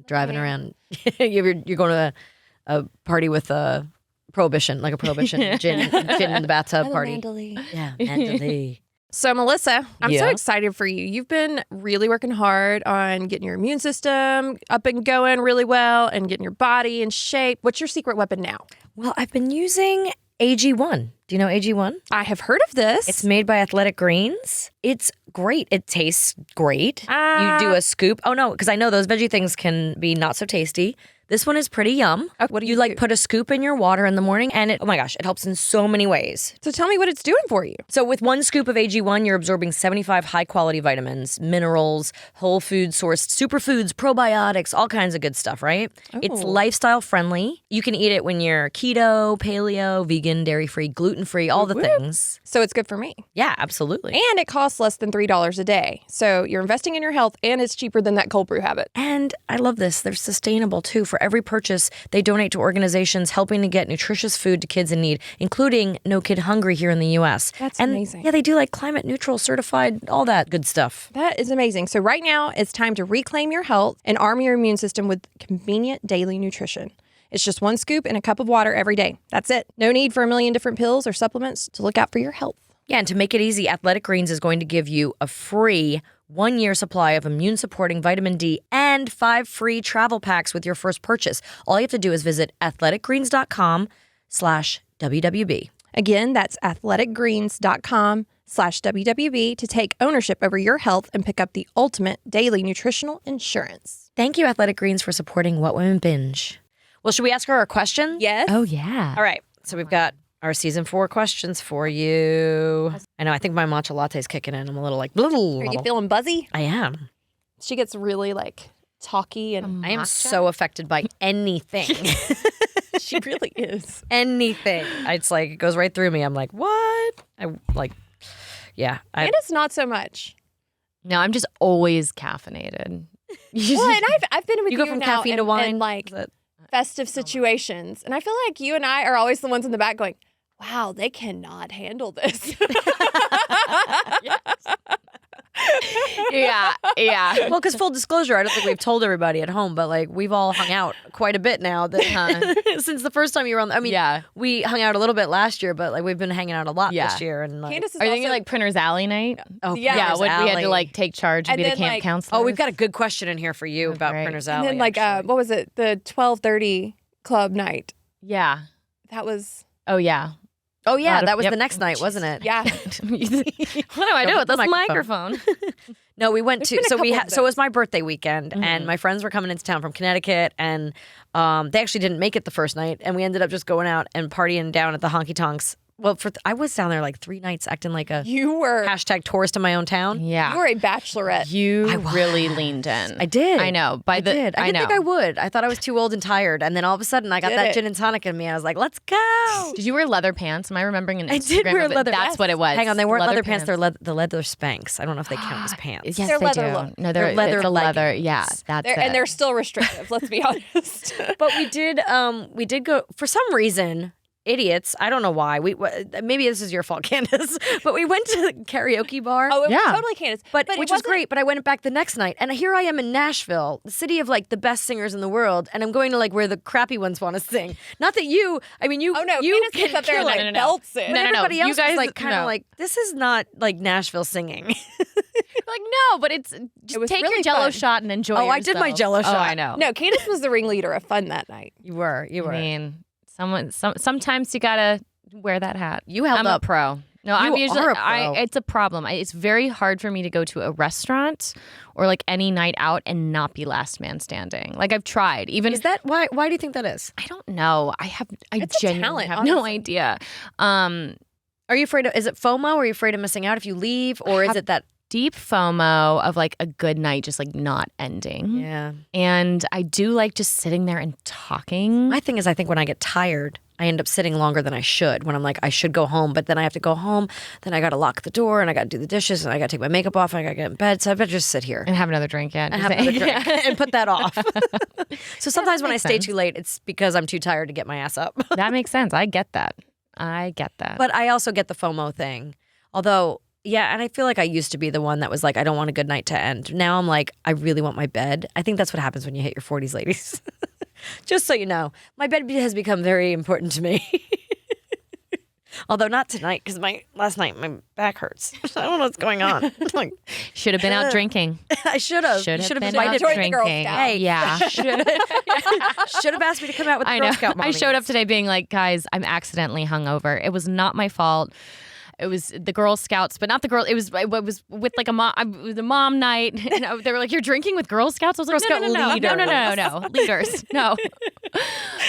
driving around. you're going to a party with a prohibition, like a prohibition gin in the bathtub party. Yeah, Mandalay. So, Melissa, I'm so Yeah. excited for you. You've been really working hard on getting your immune system up and going really well and getting your body in shape. What's your secret weapon now? Well, I've been using AG1. Do you know AG1? I have heard of this. It's made by Athletic Greens. It's great. It tastes great. You do a scoop. Oh, no, because I know those veggie things can be not so tasty. This one is pretty yum. What do You like put a scoop in your water in the morning and it, oh my gosh, it helps in so many ways. So tell me what it's doing for you. So with one scoop of AG1, you're absorbing 75 high-quality vitamins, minerals, whole food sourced superfoods, probiotics, all kinds of good stuff, right? It's lifestyle friendly. You can eat it when you're keto, paleo, vegan, dairy-free, gluten-free, all the things. So it's good for me. Yeah, absolutely. And it costs less than $3 a day. So you're investing in your health and it's cheaper than that cold brew habit. And I love this. They're sustainable too. For every purchase, they donate to organizations helping to get nutritious food to kids in need, including No Kid Hungry here in the U.S. That's and amazing. Yeah, they do like climate neutral, certified, all that good stuff. That is amazing. So right now, it's time to reclaim your health and arm your immune system with convenient daily nutrition. It's just one scoop in a cup of water every day. That's it. No need for a million different pills or supplements to look out for your health. Yeah, and to make it easy, Athletic Greens is going to give you a free 1-year supply of immune-supporting vitamin D and 5 free travel packs with your first purchase. All you have to do is visit athleticgreens.com/WWB. Again, that's athleticgreens.com/WWB to take ownership over your health and pick up the ultimate daily nutritional insurance. Thank you, Athletic Greens, for supporting What Women Binge. Well, should we ask her a question? Yes. Oh, yeah. All right. So we've got our season 4 questions for you. I know. I think my matcha latte is kicking in. I'm a little like, Are you feeling buzzy? I am. She gets really like talky and I am so affected by anything. she really is. Anything. It's like, it goes right through me. I'm like, what? Yeah. Candace, not so much. No, I'm just always caffeinated. Well, and I've been with you go from now caffeine to wine? in like festive situations, and I feel like you and I are always the ones in the back going, "Wow, they cannot handle this." Yeah. Well, because full disclosure, I don't think we've told everybody at home, but like we've all hung out quite a bit now since the first time you were on. We hung out a little bit last year, but like we've been hanging out a lot this year. And like, Candace is Are you also, thinking like Printer's Alley night? oh Yeah, When we had to Alley. like take charge and And be the then, camp like- counselor. Oh, we've got a good question in here for you about great. Printer's and Alley. then like actually. what was it? The 12:30 club night. Yeah. That was Oh, yeah. Oh yeah, that was Yep. the next night, wasn't it? yeah. What do I do Don't with hit the this microphone. microphone? No, we went There's to been a so we couple had of so it was those. my birthday weekend, and my friends were coming into town from Connecticut, and they actually didn't make it the first night, and we ended up just going out and partying down at the honky tonks. Well, I was down there like 3 nights, acting like a You were hashtag tourist in my own town. Yeah. you were a bachelorette. You really leaned in. I did. I know. I did. I didn't think I would. I thought I was too old and tired, and then all of a sudden I got Did that it. gin and tonic in me. I was like, "Let's go!" Did you wear leather pants? Am I remembering an Instagram? I did wear of it? leather. That's what it was. Hang on, they weren't leather pants. They're the leather Spanx. I don't know if they count as pants. Yes, They're they leather do. look. No, They're leather it's a leather. leggings. Yeah, that's it. And they're still restrictive, let's be honest. But we did go for some reason. Idiots. I don't know why. Maybe this is your fault, Candace. But we went to the karaoke bar. Oh, it Yeah. was totally Candace. But it which was wasn't- great. But I went back the next night, and here I am in Nashville, the city of like the best singers in the world, and I'm going to like where the crappy ones want to sing. Not that you. I mean, you. Oh no, you Candace can gets up there kill and it. like belts it. But No, no, no. everybody You else was guys- like kind of no. like, this is not like Nashville singing. like no, but it's just was take really your Jello fun. shot and enjoy. Oh, I did my yourself. Jell-O Oh, shot. I know. No, Candace was the ringleader of fun that night. You were. I mean, sometimes you gotta wear that hat. You held I'm up. a pro. No, I'm You usually. are a pro. It's a problem. It's very hard for me to go to a restaurant or like any night out and not be last man standing. Like I've tried. Even Is that why? Why do you think that is? I don't know. I It's a genuinely talent, have no honestly. idea. Are you afraid of? Is it FOMO? Are you afraid of missing out if you leave, or is it that deep FOMO of like a good night just like not ending. Yeah. And I do like just sitting there and talking. My thing is, I think when I get tired, I end up sitting longer than I should. When I'm like, I should go home, but then I have to go home. Then I got to lock the door, and I got to do the dishes, and I got to take my makeup off, and I got to get in bed. So I better just sit here And have another drink yet. and have another drink and put that off. So sometimes when I stay too late, it's because I'm too tired to get my ass up. That makes sense. I get that. But I also get the FOMO thing. Although, yeah, and I feel like I used to be the one that was like, I don't want a good night to end. Now I'm like, I really want my bed. I think that's what happens when you hit your 40s, ladies. Just so you know, my bed has become very important to me. Although not tonight, because last night my back hurts. I don't know what's going on. Like, should have been out drinking. I should have. Should have been invited out me. drinking. Hey, Yeah. should have asked me to come out with the I Girl know. Scout I showed up mommies. today being like, guys, I'm accidentally hungover. It was not my fault. It was the Girl Scouts, but not the girl. It was with like a mom night. And they were like, "You're drinking with Girl Scouts." I was like, Girl "No, Scout no, leaders, no."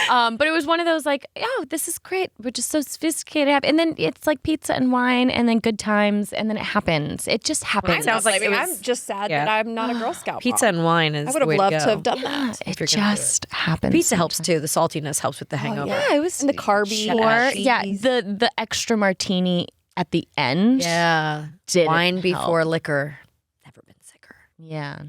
But it was one of those like, "Oh, this is great. We're just so sophisticated." And then it's like pizza and wine, and then good times, and then it happens. It just happens. Sounds like it was- I'm just sad yeah. that I'm not a Girl Scout. Pizza and wine is I would the have way loved to to go. have done that. It you're gonna do just happens. Pizza helps too. The saltiness helps with the hangover. Yeah, it was And the carby. Or cheese. yeah, the extra martini at the end. Yeah. Didn't Wine before help. liquor. Never been sicker. Yeah.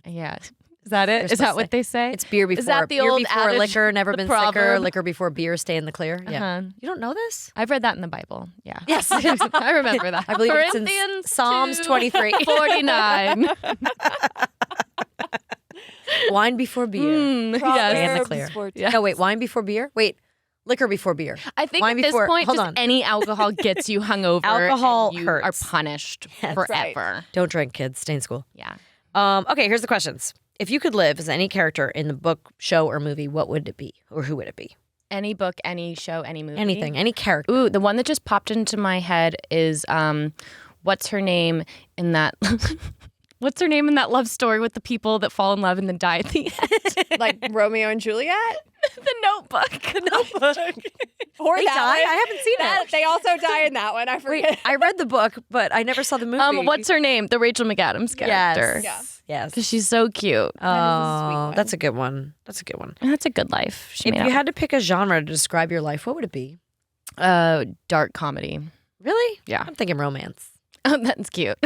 Yeah. Is that it? They're Is that supposed what they say? It's beer before. Is that the beer old before adage, liquor, never the been sicker. proverb? Liquor before beer, stay in the clear. Yeah. Uh-huh. You don't know this? I've read that in the Bible. Yeah. Yes. I remember that. I believe it's in Corinthians Psalms 23. 49. Wine before beer. Yes. Stay in the clear. Yeah. No, wait. Wine before beer? Wait. Liquor before beer. I think Wine at this before- point, hold just on. any alcohol gets you hungover. Alcohol and you hurts. are punished That's right. forever. Don't drink, kids. Stay in school. Yeah. Okay, here's the questions. If you could live as any character in the book, show, or movie, what would it be? Or who would it be? Any book, any show, any movie. Anything. Any character. Ooh, the one that just popped into my head is what's her name in that what's her name in that love story with the people that fall in love and then die at the end? Like Romeo and Juliet. The Notebook. Or They that die? one. I haven't seen That, it. They also die in that one. I forget. Wait, I read the book, but I never saw the movie. What's her name? The Rachel McAdams character. Yes. Yes. Because she's so cute. Oh, that's a good one. That's a good one. And that's a good life. She If made you out. had to pick a genre to describe your life, what would it be? Dark comedy. Really? Yeah. I'm thinking romance. Oh, that's cute.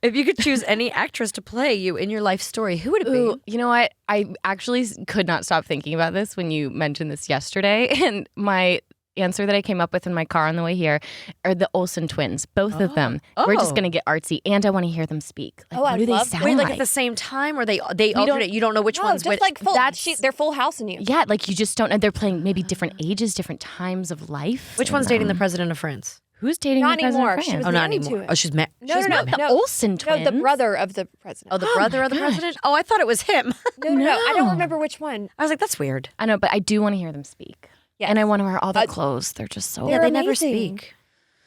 If you could choose any actress to play you in your life story, who would it be? Ooh, you know what? I actually could not stop thinking about this when you mentioned this yesterday. And my answer that I came up with in my car on the way here are the Olsen twins, both of them. We're just Oh. going to get artsy, and I want to hear them speak. Like, Oh, what I do they love sound that. Wait, like? like at the same time, or they don't- alternate? You don't know which No, one's just which. like full. That's- They're Full House in you. Yeah, like you just don't know. They're playing maybe different ages, different times of life. Which in one's dating the them. president of France? Who's dating Not the president anymore. of She France? was Oh, not married to anymore. him. Oh, she's married. No, no, The no. Olsen No, twins. the brother of the president. Oh, the Oh brother my of the gosh. president? Oh, I thought it was him. No. I don't No. remember which one. I was like, that's weird. I know, but I do want to hear them speak. Yes. And I want to wear all their clothes. They're just so. Yeah, They're they never amazing. speak.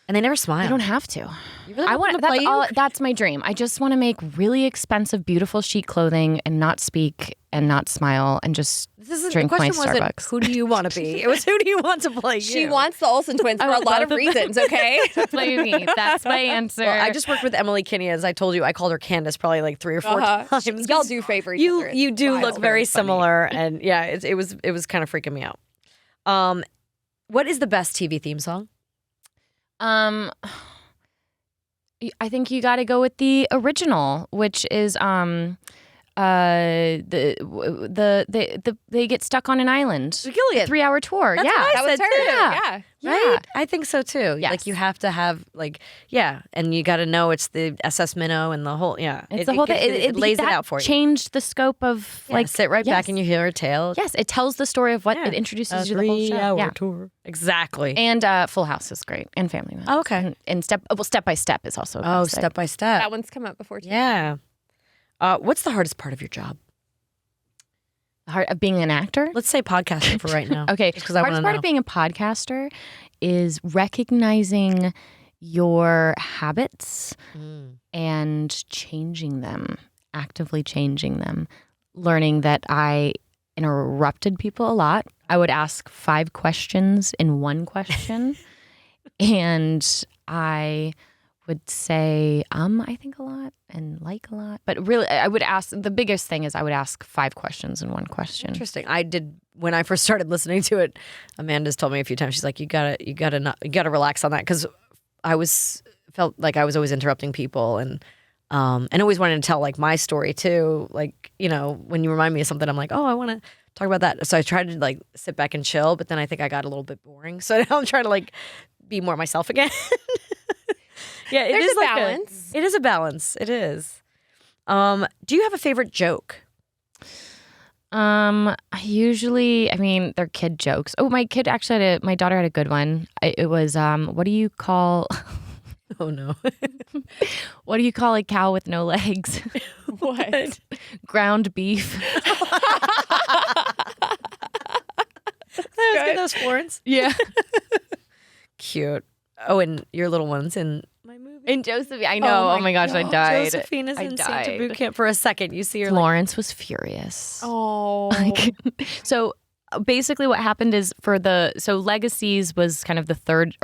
And they never smile. I don't have to. You really I want them want to play that's you? all. That's my dream. I just want to make really expensive, beautiful sheet clothing and not speak and not smile and just This is, drink the my question wasn't Starbucks. who do you want to be? It was who do you want to play you? She wants the Olsen twins for a want lot of both of them. reasons. Okay. play me. That's my answer. Well, I just worked with Emily Kinney, as I told you. I called her Candace probably like 3 or 4 times. Y'all do favor each other. You It's do wild. look very similar, and yeah, it was kind of freaking me out. What is the best TV theme song? I think you got to go with the original, which is they get stuck on an island. Gillian. 3-hour tour. That's yeah, what I That was said her. too. Yeah. Right? I think so too. Yes. Like you have to have and you got to know it's the SS Minnow and the whole It's the whole thing. It lays it that out for you. Changed the scope of Like sit right back yes. and you hear a tale. Yes, it tells the story of what Yeah. it introduces you to the whole show. 3-hour Yeah. tour. Exactly. And Full House is great, and Family Man. Oh, okay. And Step by Step is also Oh, fantastic. step by step. That one's come up before too. Yeah. What's the hardest part of your job? The heart of being an actor. Let's say podcasting for right now. Okay, Just 'cause I hardest wanna part know. of being a podcaster is recognizing your habits and changing them, actively changing them. Learning that I interrupted people a lot. I would ask 5 questions in one question. And I would say I think a lot and like a lot. But really, I would ask, the biggest thing is I would ask 5 questions in one question. Interesting. I did when I first started listening to it. Amanda's told me a few times. She's like, you gotta relax on that, because felt like I was always interrupting people and always wanted to tell like my story too. Like, you know, when you remind me of something, I'm like, oh, I want to talk about that. So I tried to like sit back and chill, but then I think I got a little bit boring. So now I'm trying to like be more myself again. Yeah, it There's is a like balance. It is a balance. It is. Do you have a favorite joke? I mean, they're kid jokes. Oh, my daughter had a good one. It was, what do you call, Oh no. what do you call a cow with no legs? What? Ground beef. That was Florence. Yeah. Cute. Oh, and your little one's in my movie. And Josephine, I know. Oh my gosh, I died. Josephine is I in died. Santa Boot Camp for a second. You see her Florence was furious. Oh. So basically what happened is Legacies was kind of the third,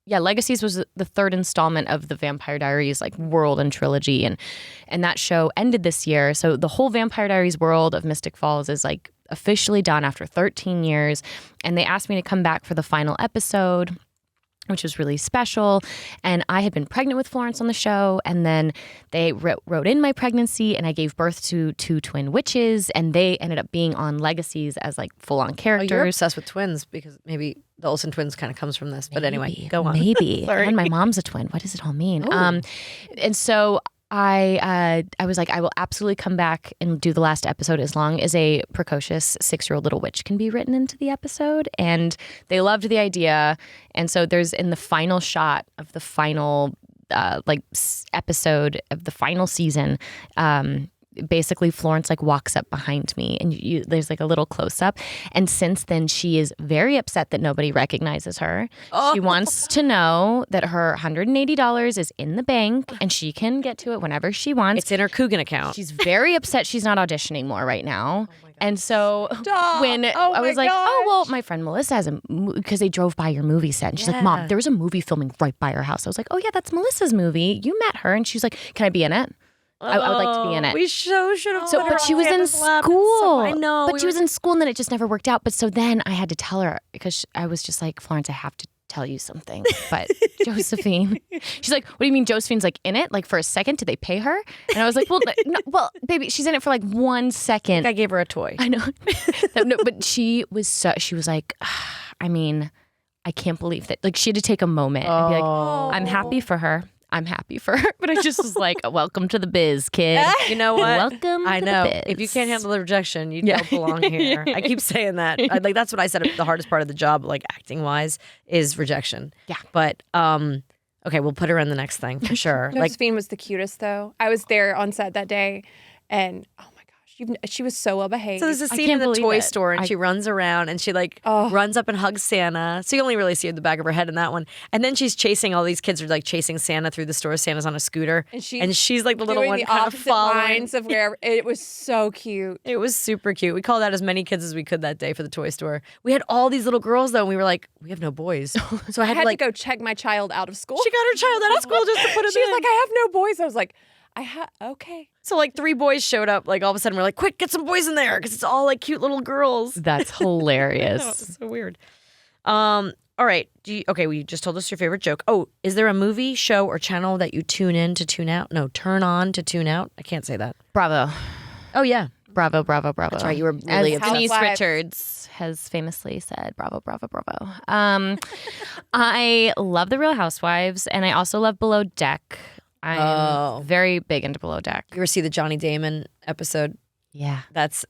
Legacies was the third installment of the Vampire Diaries like world and trilogy, and that show ended this year. So the whole Vampire Diaries world of Mystic Falls is like officially done after 13 years, and they asked me to come back for the final episode, which was really special. And I had been pregnant with Florence on the show, and then they wrote in my pregnancy, and I gave birth to 2 twin witches, and they ended up being on Legacies as like full-on characters. you're obsessed with twins because maybe the Olsen twins kind of comes from this. But anyway, go on. Maybe. Sorry. And my mom's a twin. What does it all mean? Ooh. And so I was like, I will absolutely come back and do the last episode as long as a precocious 6-year-old little witch can be written into the episode. And they loved the idea. And so there's in the final shot of the final episode of the final season, basically Florence like walks up behind me, and there's like a little close up. And since then, she is very upset that nobody recognizes her. Oh. She wants to know that her $180 is in the bank and she can get to it whenever she wants. It's in her Coogan account. She's very upset she's not auditioning more right now. And so Stop. when Oh I my was like, gosh. oh, well, my friend Melissa has because they drove by your movie set. And she's like, Mom, Yeah. there was a movie filming right by our house. I was like, oh, yeah, that's Melissa's movie. You met her. And she's like, can I be in it? I would like to be in it. We should have. So, but she was in school. I know. But she was in school, and then it just never worked out. But so then I had to tell her, because I was just like, Florence, I have to tell you something. But Josephine, she's like, what do you mean Josephine's like in it? Like for a second, did they pay her? And I was like, well, baby, she's in it for like 1 second. I gave her a toy. I know. No, but she was like, I mean, I can't believe that. Like she had to take a moment and be like, I'm happy for her. I'm happy for her. But I just was like, welcome to the biz, kid. You know what? Welcome I to know. the biz. If you can't handle the rejection, you don't belong here. I keep saying that. Like that's what I said. The hardest part of the job, like acting wise, is rejection. Yeah. But okay, we'll put her in the next thing for sure. Like Josephine was the cutest, though. I was there on set that day, and oh my gosh, she was so well behaved. so there's a I scene can't in the believe toy it. store, and she runs around, and she like runs up and hugs Santa. So you only really see the back of her head in that one. And then she's chasing all these kids are like chasing Santa through the store. Santa's on a scooter, And she's like the little doing one the kind of opposite following. lines of where it was so cute. It was super cute. We called out as many kids as we could that day for the toy store. We had all these little girls though, and we were like, we have no boys. So I I had, had to like to go check my child out of school. She got her child out of school just to put him She was in. like, I have no boys. I was like, okay. So like 3 boys showed up. Like all of a sudden we're like, quick, get some boys in there because it's all like cute little girls. That's hilarious. It's so weird. All right. We just told us your favorite joke. Oh, is there a movie, show, or channel that you tune in to tune out? No, turn on to tune out. I can't say that. Bravo. Oh yeah. Bravo, bravo, bravo. That's right. You were really As obsessed. Denise Housewives. Richards has famously said, bravo, bravo, bravo. I love The Real Housewives, and I also love Below Deck. I'm very big into Below Deck. You ever see the Johnny Damon episode? Yeah.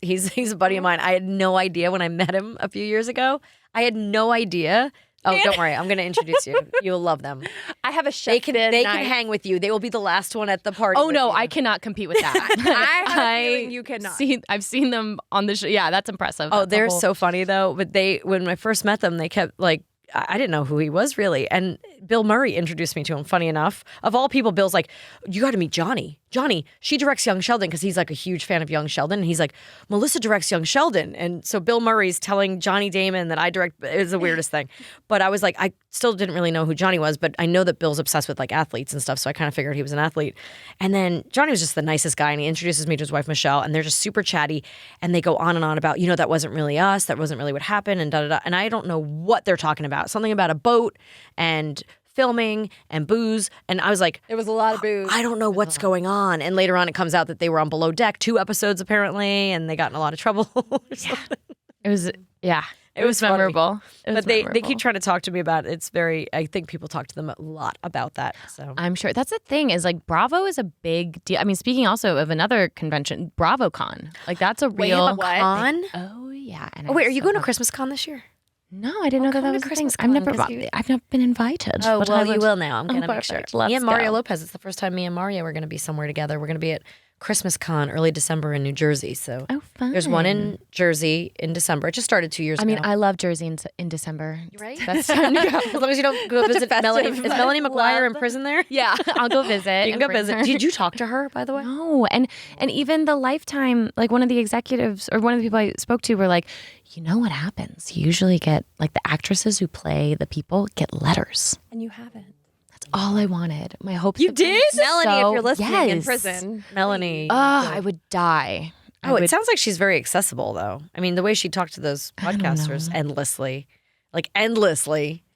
He's a buddy of mine. I had no idea when I met him a few years ago. I had no idea. Oh, don't worry. I'm going to introduce you. You'll love them. I have a chef. They can hang with you. They will be the last one at the party. Oh, with no, you. I cannot compete with that. I have a feeling you cannot. I've seen them on the show. Yeah, that's impressive. Oh, That's a they're whole- so funny though. But when I first met them, they kept like I didn't know who he was really. And Bill Murray introduced me to him, funny enough. Of all people, Bill's like, you got to meet Johnny. Johnny, she directs Young Sheldon because he's like a huge fan of Young Sheldon. And he's like, Melissa directs Young Sheldon. And so Bill Murray's telling Johnny Damon that I direct. It was the weirdest thing. But I was like, I still didn't really know who Johnny was, but I know that Bill's obsessed with like athletes and stuff. So I kind of figured he was an athlete. And then Johnny was just the nicest guy. And he introduces me to his wife, Michelle. And they're just super chatty. And they go on and on about, that wasn't really us. That wasn't really what happened. And da-da-da. And I don't know what they're talking about. Something about a boat and filming and booze. And I was like, It was a lot of booze. I don't know what's going on. And later on, it comes out that they were on Below Deck 2 episodes apparently, and they got in a lot of trouble or something. It was It was funny. memorable. But they keep trying to talk to me about it. It's very, I think people talk to them a lot about that. So I'm sure that's the thing is like Bravo is a big deal. I mean, speaking also of another convention, BravoCon. Like that's a real con. Oh yeah. And Oh wait, are you going to Christmas Con this year? No, I didn't know that come was to a thing. ChristmasCon, I've not been invited. Oh, but well, I you would- will now. I'm going to make sure. perfect. Let's Me and Mario go. Lopez, it's the first time me and Mario are going to be somewhere together. We're going to be at Christmas Con early December in New Jersey. So Oh, fun. there's one in Jersey in December. It just started 2 years I ago. mean, I love Jersey in December. Right? Best time to go. As long as you don't go Such a visit festive Melanie. Is Melanie McGuire in love. prison there? Yeah, I'll go visit. You can and go bring visit. her. Did you talk to her, by the way? No, and even the Lifetime, like one of the executives or one of the people I spoke to were like, you know what happens? You usually get like the actresses who play the people get letters. And you haven't. That's all I wanted. My hopes. You have been did? Melanie, if so- you're listening in yes. prison. Melanie. Oh, I would die. I Oh, it would- sounds like she's very accessible, though. I mean, the way she talked to those don't podcasters endlessly.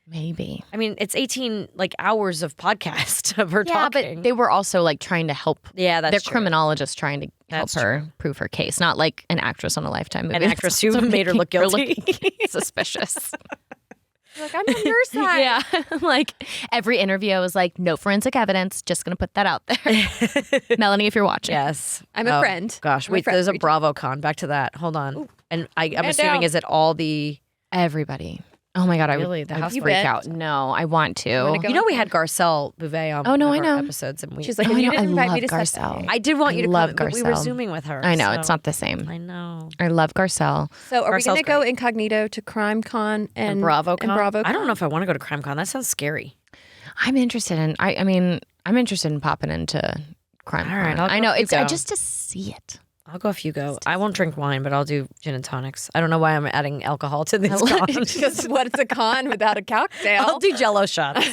maybe. I mean, it's 18 hours of podcast of her Yeah, talking. but they were also like trying to help. Yeah, that's They're true. criminologists trying to help That's her prove her case, not like an actress on a Lifetime movie. An that's actress who also made her look making guilty. suspicious. Like, I'm on your side. Yeah, like every interview, I was like, no forensic evidence. Just gonna put that out there. Melanie, if you're watching, Yes. I'm a friend. Gosh, I'm a wait, friend. there's a BravoCon. Back to that. Hold on. And I'm Man assuming, down. is it all the... everybody. Oh my god, Really? I The would house freak bed? out. No, I want to. wanna go? You know, we had Garcelle Bouvet on Oh, no, one of I our know. episodes. And we, She's like, Oh, and I you know, didn't I invite me love to set that Garcelle. day. I did want I you to love come, but we were Garcelle. Zooming with her. I know so- it's not the same. I know. I love Garcelle. So are we Garcelle's going to go great. incognito to CrimeCon and BravoCon? And BravoCon? I don't know if I want to go to CrimeCon. That sounds scary. I'm interested in. I mean, I'm interested in popping into CrimeCon. All right, I'll go I know if you it's go. just to see it. I'll go if you go. I won't drink wine, but I'll do gin and tonics. I don't know why I'm adding alcohol to this con. Because what's a con without a cocktail? I'll do Jello shots.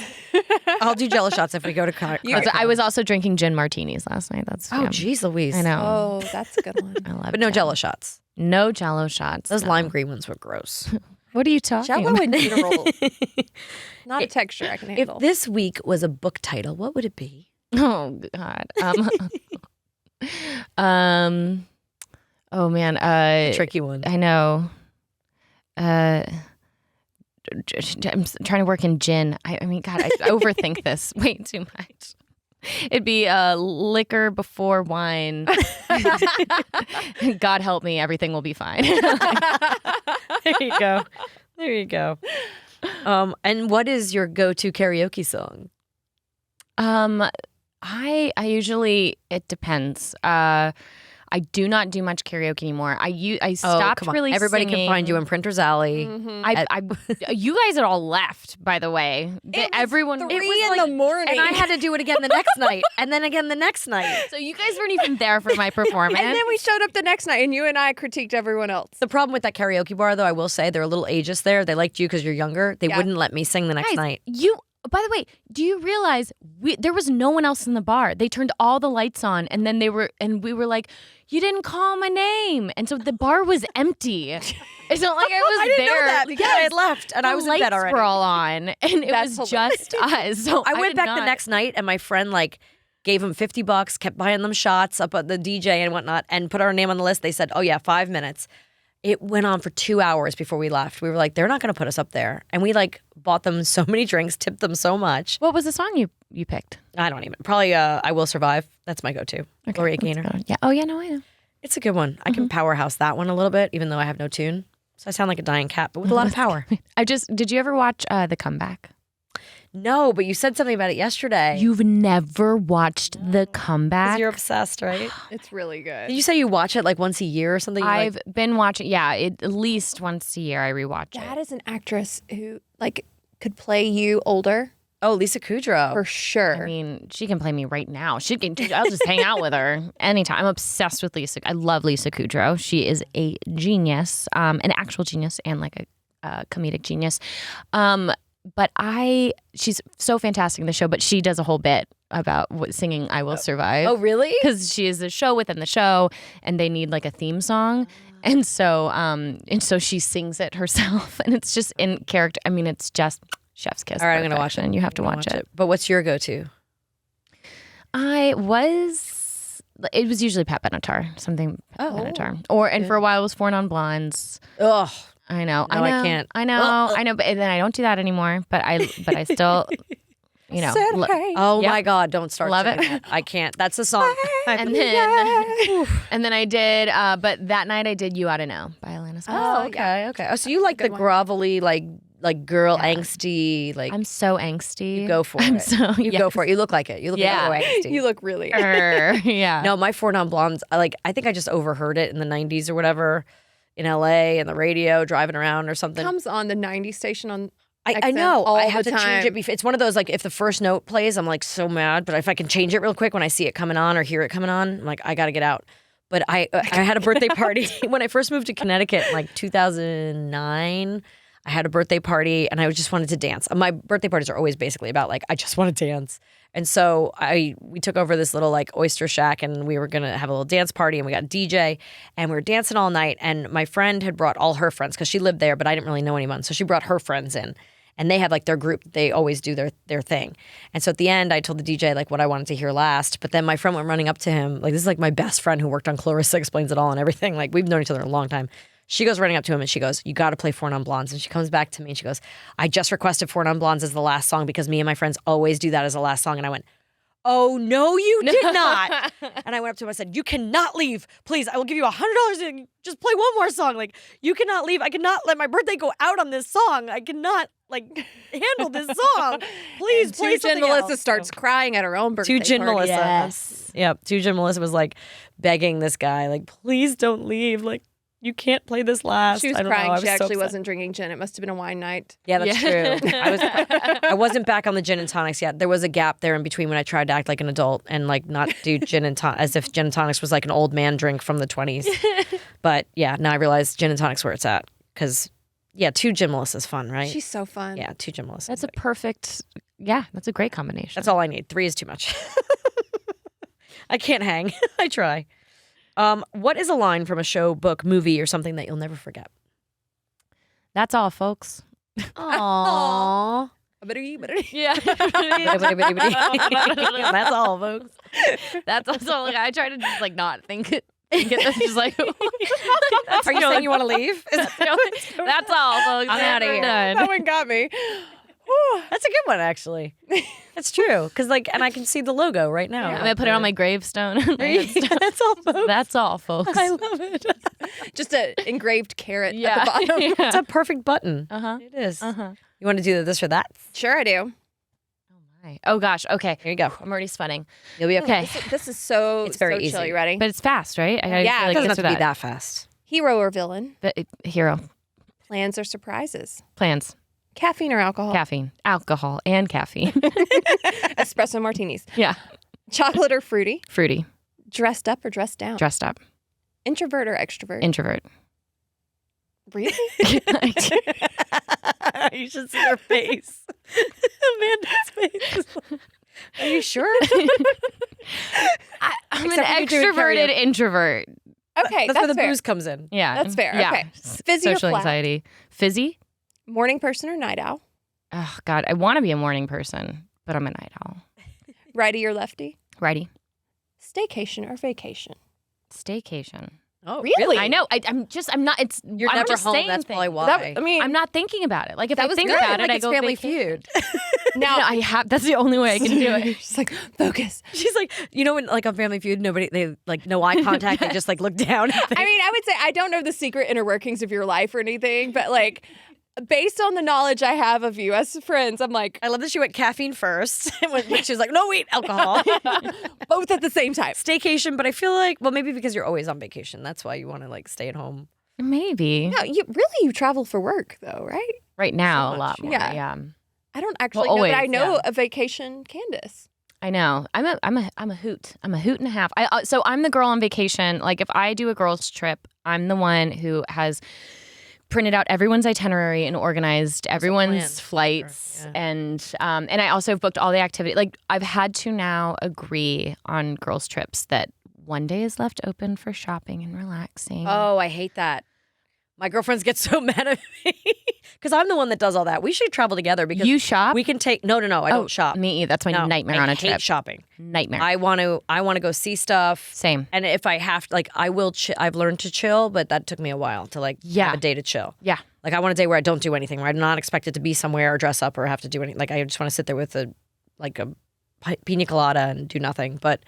I'll do Jello shots if we go to con. I was also drinking gin martinis last night. That's Oh, yeah. geez, Louise. I know. Oh, that's a good one. I love But no gin. Jello shots. No Jello shots. Those no. lime green ones were gross. What are you talking Jello about? in general, not a texture I can If handle. this week was a book title, what would it be? Oh God. Oh man. Tricky one. I know. I'm trying to work in gin. I mean, God, I overthink this way too much. It'd be liquor before wine. God help me, everything will be fine. There you go. There you go. And what is your go-to karaoke song? I usually, it depends. I do not do much karaoke anymore. I stopped come on. really Everybody singing. can find you in Printer's Alley. You guys had all left, by the way. Everyone. 3 in the morning. And I had to do it again the next night, and then again the next night. So you guys weren't even there for my performance. and then we showed up the next night, and you and I critiqued everyone else. The problem with that karaoke bar, though, I will say, they're a little ageist there. They liked you because you're younger. They Yeah. wouldn't let me sing the next Guys, night. by the way, do you realize there was no one else in the bar? They turned all the lights on, and then we were like, "You didn't call my name," and so the bar was empty. It's not like I was I didn't there. know that because I had left and I was the in bed lights already. were all on, and it That's was hilarious. just us. So I went did back the not- next night, and my friend gave him $50, kept buying them shots up at the DJ and whatnot, and put our name on the list. They said, "Oh yeah, 5 minutes." It went on for 2 hours before we left. We were like, "They're not going to put us up there," and we bought them so many drinks, tipped them so much. What was the song you picked? I don't even probably. I Will Survive. That's my go-to. Gloria let's Gaynor. go. Yeah. Oh yeah. No, I know. It's a good one. I can powerhouse that one a little bit, even though I have no tune. So I sound like a dying cat, but with a lot of power. Did you ever watch The Comeback? No, but you said something about it yesterday. You've never watched The 'Cause Comeback? you're obsessed, right? It's really good. Did you say you watch it once a year or something? I've been watching. Yeah, at least once a year I rewatch That it. is an actress who, could play you older, Oh, Lisa Kudrow. for sure. I mean, she can play me right now. I'll just hang out with her anytime. I'm obsessed with Lisa. I love Lisa Kudrow. She is a genius, an actual genius and like a comedic genius. But she's so fantastic in the show, but she does a whole bit about singing I Will Survive. Oh, really? Because she is a show within the show and they need like a theme song. And so she sings it herself and it's just in character. I mean, it's just chef's kiss. All right, I'm going to watch it. You have to watch it. But what's your go-to? It was usually Pat Benatar, something Pat Benatar. And for a while it was Four Non-Blondes. Ugh. I know. No, I can't. I know. But then I don't do that anymore. But I still, you know. Oh Yep. my God! Don't start. Love singing it. that. I can't. That's the song. And then I did. But that night I did "You Oughta Know" by Alanis. Oh, okay. Oh, so you like the grovelly, like girl angsty, like I'm so angsty. you go for it. You Go for it. You look like it. You look Yeah. like angsty. You look really. Yeah. No, my Four Non-Blondes. I think I just overheard it in the '90s or whatever, in LA and the radio driving around or something. Comes on the 90s station on. I XM know. all I have the to change time. it. It's one of those, like, if the first note plays, I'm like so mad. But if I can change it real quick when I see it coming on or hear it coming on, I'm like, I got to get out. But I had a birthday party when I first moved to Connecticut in like 2009. I had a birthday party and I just wanted to dance. My birthday parties are always basically about like, I just want to dance. And so we took over this little like oyster shack and we were going to have a little dance party and we got a DJ and we were dancing all night. And my friend had brought all her friends because she lived there, but I didn't really know anyone. So she brought her friends in. And they had like their group. They always do their thing. And so at the end, I told the DJ like what I wanted to hear last. But then my friend went running up to him. Like, this is like my best friend who worked on Clarissa Explains It All and everything. Like, we've known each other a long time. She goes running up to him and she goes, you got to play Four Non-Blondes. And she comes back to me and she goes, I just requested Four Non-Blondes as the last song because me and my friends always do that as the last song. And I went, oh, no, you did not. And I went up to him and I said, you cannot leave. Please, I will give you $100 and just play one more song. Like, you cannot leave. I cannot let my birthday go out on this song. I cannot, like, handle this song. Please, play Two Gin something Melissa else. starts crying at her own birthday Two Gin party. Melissa. Yes. Yep. Two Gin Melissa was, like, begging this guy, like, please don't leave. Like, you can't play this last. She was I don't crying. know. I She was so actually upset. wasn't drinking gin. It must have been a wine night. Yeah, that's Yeah. true. I wasn't back on the gin and tonics yet. There was a gap there in between when I tried to act like an adult and like not do gin and tonics as if gin and tonics was like an old man drink from the 20s. But yeah, now I realize gin and tonics where it's at because two Gin Melissa's fun, right? She's so fun. Yeah, two Gin Melissa. That's a perfect. Yeah, that's a great combination. That's all I need. 3 is too much. I can't hang. I try. What is a line from a show, book, movie, or something that you'll never forget? That's all, folks. Aww. Yeah. That's all, folks. That's also like I try to just like not think it. Get this just like. Are you saying you want to leave? That's all, folks. I'm outta We're here. done. That one got me. That's a good one, actually. That's true. Because, like, and I can see the logo right now. I'm gonna put it on my gravestone. That's all, folks. That's all, folks. I love it. Just an engraved carrot Yeah. at the bottom. Yeah. It's a perfect button. Uh-huh. It is. Uh-huh. You want to do this or that? Sure, I do. Oh gosh. Okay. Here you go. I'm already sweating. You'll be okay. Okay. This is so, It's very so chill. easy. You ready? But it's fast, right? I gotta Yeah, feel It doesn't this have or to be that fast. Hero or villain? Hero. Plans or surprises? Plans. Caffeine or alcohol? Caffeine. Alcohol and caffeine. Espresso martinis. Yeah. Chocolate or fruity? Fruity. Dressed up or dressed down? Dressed up. Introvert or extrovert? Introvert. Really? You should see her face. Amanda's face. Are you sure? I'm Except an you could do it extroverted karaoke. introvert. Okay, That's where the fair. booze comes in. Yeah. That's fair. Yeah. Okay. Fizzy or Social flat? anxiety. Fizzy? Morning person or night owl? Oh, God. I want to be a morning person, but I'm a night owl. Righty or lefty? Righty. Staycation or vacation? Staycation. Oh, Really? I know. I'm not. It's. You're I'm never just home. saying That's probably things. why. I mean, I'm not thinking about it. Like if That I was think good. about like it, I it's go Family vacation. Feud. now No, I have. That's the only way I can do it. She's like, focus. She's like, you know, when like on Family Feud, they like no eye contact. They just like look down. At I mean, I would say I don't know the secret inner workings of your life or anything, but like, based on the knowledge I have of you as friends, I'm like, I love that she went caffeine first. When she was like, no, wait, alcohol. both at the same time. Staycation, but I feel like, well, maybe because you're always on vacation. That's why you want to like stay at home. Maybe No, you travel for work though, right? right now So a much, lot more. yeah. Yeah. I don't actually Well, know, but I always, know yeah. a vacation Candace. I know. I'm a hoot. I'm a hoot and a half. So I'm the girl on vacation. Like if I do a girls trip, I'm the one who has printed out everyone's itinerary and organized everyone's flights. Sure, And I also have booked all the activity. Like I've had to now agree on girls trips that one day is left open for shopping and relaxing. Oh, I hate that. My girlfriends get so mad at me because I'm the one that does all that. We should travel together because You shop? we can take. No, I don't shop. Me either. That's my No, nightmare I on a hate trip. shopping. Nightmare. I want to go see stuff. Same. And if I have to, like, I will. I've learned to chill, but that took me a while to have a day to chill. Yeah. Like I want a day where I don't do anything, where I'm not expected to be somewhere or dress up or have to do anything. Like I just want to sit there with a pina colada and do nothing. But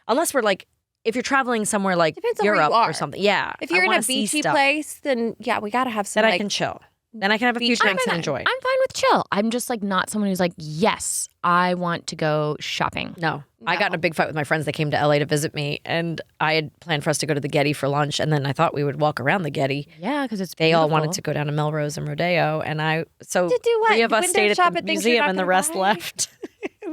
unless we're like, if you're traveling somewhere like Depends on where Europe you are. or something, yeah. If you're I in a wanna see beachy stuff. place, then yeah, we gotta have some. Then I like, can chill. Then I can have a few beach drinks and time. enjoy. I'm fine with chill. I'm just like not someone who's like, yes, I want to go shopping. No. I got in a big fight with my friends. They came to LA to visit me, and I had planned for us to go to the Getty for lunch, and then I thought we would walk around the Getty. Yeah, because it's They all beautiful. wanted to go down to Melrose and Rodeo, and so To do what? three of us Window stayed at shop the at things you're museum, not and the gonna rest buy? left.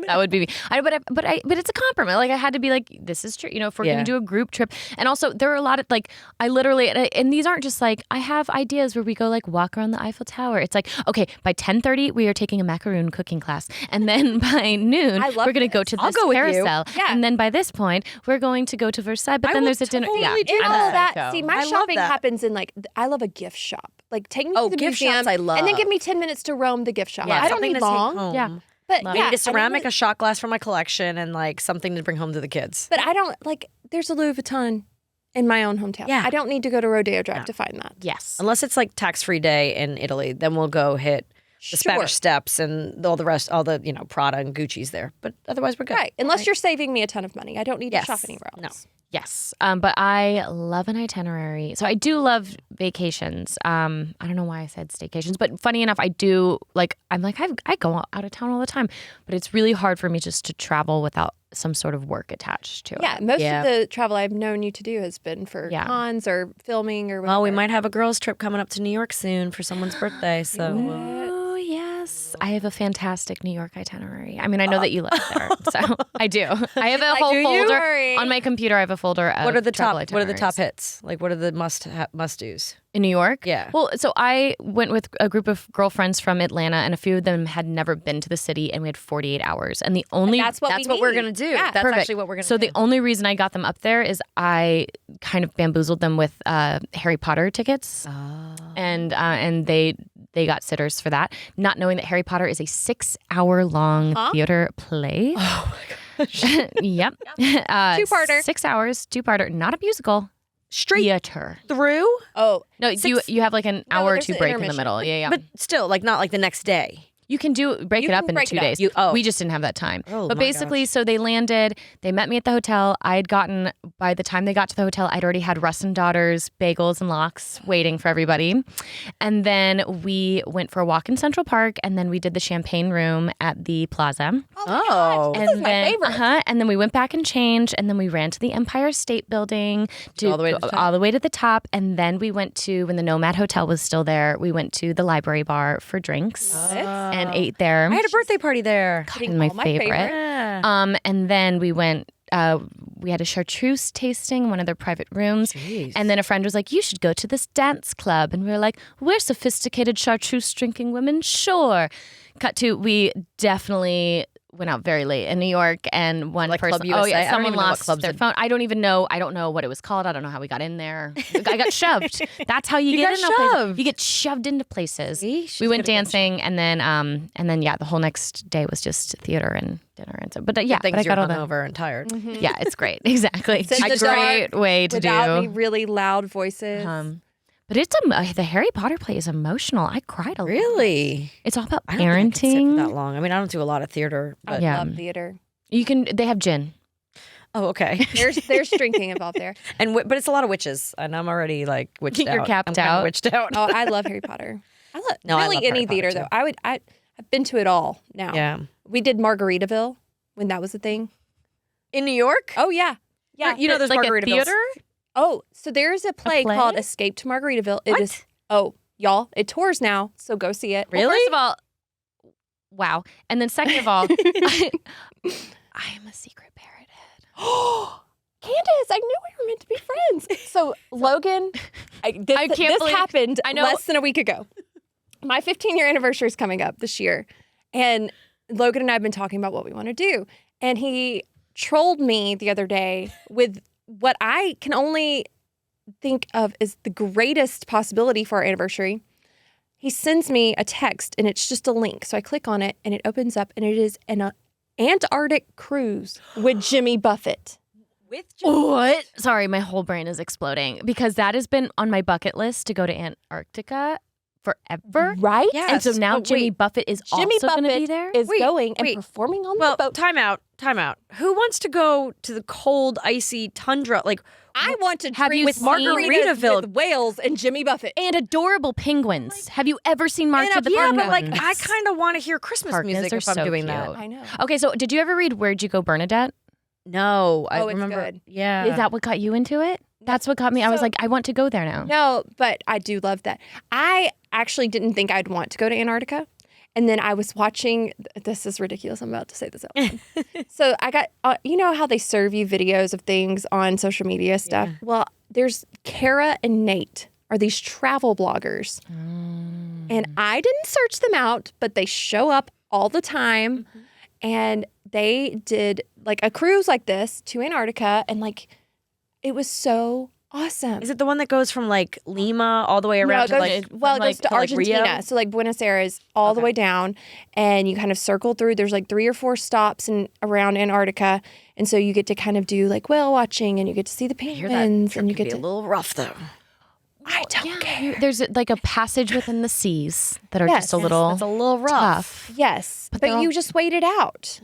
That would be me. But it's a compromise. Like I had to be like, this is true. You know, if we're Yeah. gonna do a group trip, and also there are a lot of like, I literally, and these aren't just like I have ideas where we go like walk around the Eiffel Tower. It's like, okay, by 10:30 we are taking a macaroon cooking class, and then by noon I love we're gonna go this. to I'll this go with you. carousel, Yeah. and then by this point we're going to go to Versailles. But I then will there's a dinner. totally Yeah, do In I'm all a that, psycho. see, my I love shopping that. happens in like I love a gift shop. Like take me Oh, to the gift museum, shops I love. and then give me 10 minutes to roam the gift shop. Yeah, I don't Something need to take long, home. Yeah. but Love yeah, Maybe a I ceramic, mean, a shot glass for my collection, and like something to bring home to the kids. but I don't like. There's a Louis Vuitton in my own hometown. Yeah. I don't need to go to Rodeo Drive to find that. Yes. Unless it's like tax-free day in Italy, then we'll go hit the Spanish Steps and all the rest, all the Prada and Gucci's there. But otherwise, we're good. Right. Unless you're saving me a ton of money. I don't need Yes. to shop anywhere else. No. Yes, but I love an itinerary. So I do love vacations. I don't know why I said staycations, but funny enough, I do like. I go out of town all the time, but it's really hard for me just to travel without some sort of work attached to it. Yeah, most Yeah. of the travel I've known you to do has been for Yeah. cons or filming or whatever. Well, we might have a girls' trip coming up to New York soon for someone's birthday. So Oh yes, I have a fantastic New York itinerary. I mean, I know that you live there, so I do. I have a whole do you? folder Sorry. on my computer. I have a folder. Of what are the travel top? What are the top itineraries. hits? Like, what are the must dos? In New York? Yeah. Well, so I went with a group of girlfriends from Atlanta, and a few of them had never been to the city, and we had 48 hours. And the only That's what we're need. gonna do. Yeah. That's Perfect. actually what we're gonna So do. the only reason I got them up there is I kind of bamboozled them with Harry Potter tickets, and they got sitters for that, not knowing that Harry Potter is a 6-hour-long theater play. Oh my gosh. Yep, Two-parter. 6 hours, two-parter, not a musical. Straight Theater. through, Oh, No, you have like an hour or there's two an break in the intermission. middle. Yeah, yeah. but still, like not like the next day. You can break You it can up in break 2 it up. days. Oh. We just didn't have that time. Oh, but my basically, gosh. so they landed, they met me at the hotel. By the time they got to the hotel, I'd already had Russ and Daughters, bagels and lox waiting for everybody. And then we went for a walk in Central Park, and then we did the champagne room at the plaza. Oh, This is my favorite. And then we went back and changed, and then we ran to the Empire State Building All the way to the top? all the way to the top. And then we went to, when the Nomad Hotel was still there, we went to the library bar for drinks and ate there. I had a birthday party there. And my all my favorite. favorite. And then we went. We had a chartreuse tasting in one of their private rooms. Jeez. And then a friend was like, "You should go to this dance club." And we were like, "We're sophisticated chartreuse drinking women, sure." Cut to, we definitely went out very late in New York, and one Like person, Club USA? I don't someone even know what lost clubs their it- phone. I don't even know. I don't know what it was called. I don't know how we got in there. I got shoved. That's how you get got into places. shoved. You get shoved into places. See? She's We went gonna get dancing, and then yeah, the whole next day was just theater and dinner and so. But yeah, Things but I you're got all the. hungover and tired. Yeah, it's great. Exactly. It's in It's the a great dark way to without do. any really loud voices. But it's the Harry Potter play is emotional. I cried a lot. Really? It's all about I don't think I could sit for parenting. that long. I mean, I don't do a lot of theater, I but Yeah. love theater. You can. They have gin. oh, okay. There's drinking involved there. And but it's a lot of witches, and I'm already like witched out. You're capped I'm kinda out. witched out. Oh, I love Harry Potter. I love No, I really love any Harry Potter, theater too. though. I've been to it all now. Yeah. We did Margaritaville when that was a thing. In New York? Oh yeah. Yeah. You know, there's like a Margaritaville. theater. Oh, so there's a play, play? called Escape to Margaritaville. It is. What? Oh, y'all, it tours now, so go see it. Really? Well, first of all, wow. And then second of all, I am a secret parrothead. Candace, I knew we were meant to be friends. So Logan, this happened less than a week ago. My 15-year anniversary is coming up this year. And Logan and I have been talking about what we want to do. And he trolled me the other day with what I can only think of as the greatest possibility for our anniversary. He sends me a text and it's just a link. So I click on it and it opens up and it is an Antarctic cruise with Jimmy Buffett. What? Sorry, my whole brain is exploding because that has been on my bucket list to go to Antarctica forever. Right? Yes. And so now Jimmy Buffett is also going to be there? Is going and performing on the boat. Time out. Who wants to go to the cold, icy tundra? Like, I want to Have drink you with seen- margaritas with whales and Jimmy Buffett. And adorable penguins. Have you ever seen March of the yeah, Penguins? but like, I kind of want to hear Christmas music are if I'm so doing cute. that. I know. Okay, so did you ever read Where'd You Go, Bernadette? No, I it's remember. good. Yeah. Is that what got you into it? That's what got me. I was So- like, I want to go there now. No, but I do love that. I actually didn't think I'd want to go to Antarctica. And then I was watching, this is ridiculous, I'm about to say this out loud. So I got, you know how they serve you videos of things on social media stuff? Yeah. Well, there's Kara and Nate are these travel bloggers. And I didn't search them out, but they show up all the time. And they did like a cruise like this to Antarctica. And like, it was so awesome. Is it the one that goes from like Lima all the way No, around it to goes, like? well, it goes to to, like, Argentina. Rio? So like Buenos Aires, all the way down, and you kind of circle through. There's like 3 or 4 stops around Antarctica, and so you get to kind of do like whale watching, and you get to see the I hear that penguins, trip and you can get be to. a little rough though. I don't care. There's like a passage within the seas that are Yes. just a little It's a little rough. tough. Yes, but they're all- you just wait it out.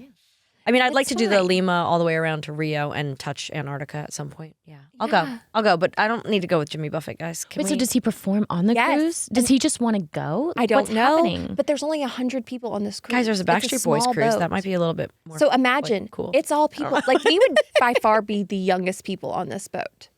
I mean, I'd like It's to do the fine. Lima all the way around to Rio and touch Antarctica at some point. Yeah, I'll Yeah. go, but I don't need to go with Jimmy Buffett, guys. Can Wait, so we- does he perform on the Yes. cruise? Does he just want to go? I don't What's know, happening? but there's only 100 people on this cruise. Guys, there's a It's Backstreet Boys small cruise. boat. That might be a little bit more. So imagine, cool. it's all people. Like we would by far be the youngest people on this boat,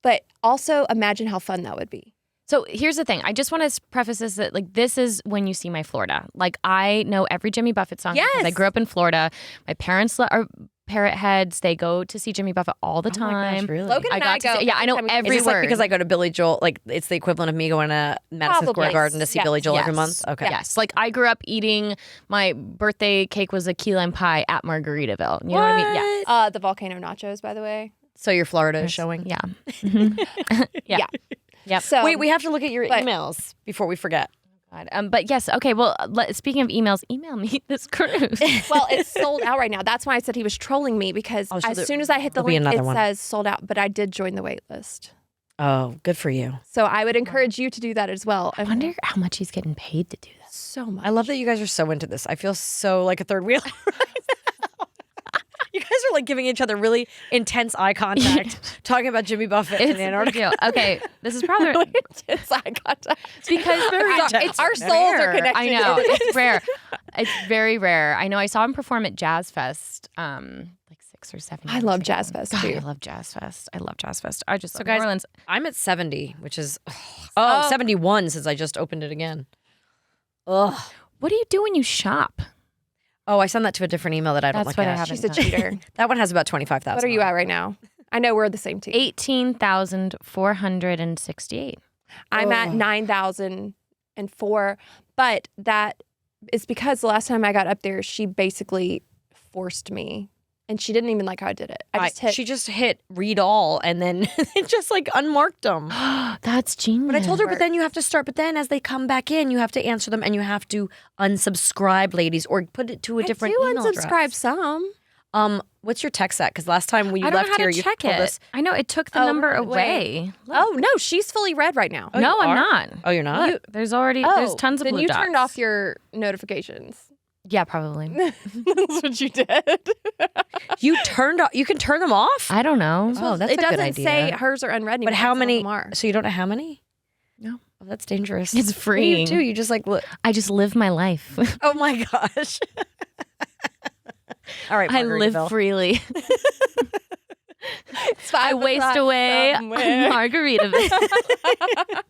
but also imagine how fun that would be. So here's the thing. I just want to preface this that like this is when you see my Florida. Like I know every Jimmy Buffett song because I Yes. grew up in Florida. My parents are parrot heads. They go to see Jimmy Buffett all the Oh my time. gosh, really? Logan I and got I to go. see- yeah, I know every time we- every Is this like word. because I go to Billy Joel? Like it's the equivalent of me going to Madison Square Probably. Garden to see Yes. Billy Joel every Yes. month. Okay. Yes. Like I grew up eating my birthday cake was a key lime pie at Margaritaville. You know what I mean? Yeah. The volcano nachos, by the way. So your Florida is showing. Yeah. Mhm. yeah. Yep. So Wait, we have to look at your but- emails before we forget. God. But yes, okay. Well, speaking of emails, email me this cruise. well, it's sold out right now. That's why I said he was trolling me because Oh, so as soon as I hit the there'll be link, another it one. says sold out. But I did join the wait list. Oh, good for you. So I would encourage you to do that as well. I wonder how much he's getting paid to do this. so much. I love that you guys are so into this. I feel so like a third wheel. You guys are like giving each other really intense eye contact, talking about Jimmy Buffett It's and a big Antarctica. deal. Okay, this is probably It's I got to, because intense. our souls are rare. connected. I know it's rare. It's very rare. I know. I saw him perform at Jazz Fest, like 6 or 7. I years love ago. Jazz Fest, God, too. I love Jazz Fest. I love Jazz Fest. I just love guys- New Orleans. I'm at 70, which is 71 since I just opened it again. Ugh. What do you do when you shop? Oh, I send that to a different email that I don't That's look what I at. haven't She's a done. cheater. That one has about 25,000. What are you at right now? I know we're the same team. 18,468. I'm at Ugh. 9,004, but that is because the last time I got up there, she basically forced me, and she didn't even like how I did it. She just hit read all and then it just like unmarked them. That's genius. But I told her, but then you have to start. But then as they come back in, you have to answer them and you have to unsubscribe, ladies, or put it to a different I do email unsubscribe address. some. What's your text at? Because last time when you I don't left know how here, to you check told it. us. I know it took the Oh, number wait. away. Oh no, she's fully read right now. Oh, no, you I'm are? not. Oh, you're not. There's already there's tons of then blue you dots. turned off your notifications. Yeah, probably. That's what you did. You turned off. You can turn them off. I don't know. Oh, that's it a good doesn't idea. say hers are unread anymore. But how Some of many? them are. So you don't know how many? No. Oh, that's dangerous. It's What do you freeing. do? You just like look. I just live my life. Oh my gosh. All right, I live Margaritaville. freely. I waste away a margarita.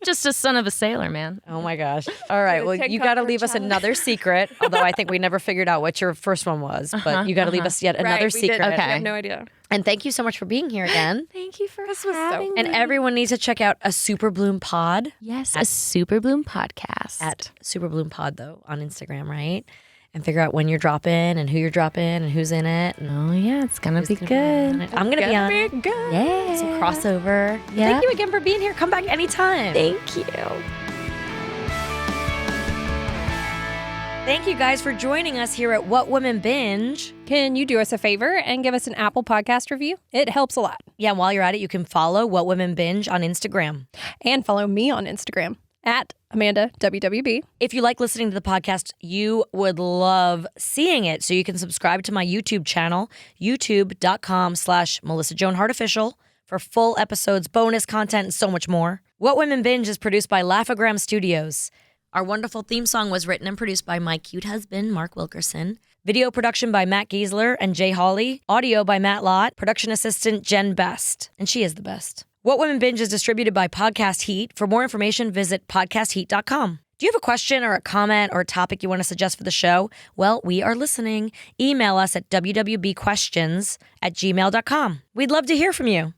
Just a son of a sailor, man. Oh my gosh. All right. Well, you got to leave us another secret, although I think we never figured out what your first one was, but you got to leave us yet another secret. Okay. I have no idea. And thank you so much for being here again. Thank you for having having And everyone needs to check out a Superbloom Pod. Yes, a Superbloom podcast. At Superbloom Pod, though, on Instagram, right? And figure out when you're dropping and who you're dropping and who's in it. Oh, yeah, it's going to be good. I'm going to be on it. Good. Yeah. Some crossover. Yeah. Thank you again for being here. Come back anytime. Thank you. Thank you guys for joining us here at What Women Binge. Can you do us a favor and give us an Apple Podcast review? It helps a lot. Yeah, and while you're at it, you can follow What Women Binge on Instagram. And follow me on Instagram at Amanda WWB. If you like listening to the podcast, you would love seeing it. So you can subscribe to my YouTube channel, youtube.com/MelissaJoanHartOfficial for full episodes, bonus content, and so much more. What Women Binge is produced by Laugh-O-Gram Studios. Our wonderful theme song was written and produced by my cute husband, Mark Wilkerson. Video production by Matt Giesler and Jay Hawley. Audio by Matt Lott. Production assistant Jen Best. And she is the best. What Women Binge is distributed by Podcast Heat. For more information, visit podcastheat.com. Do you have a question or a comment or a topic you want to suggest for the show? Well, we are listening. Email us at wwbquestions@gmail.com. We'd love to hear from you.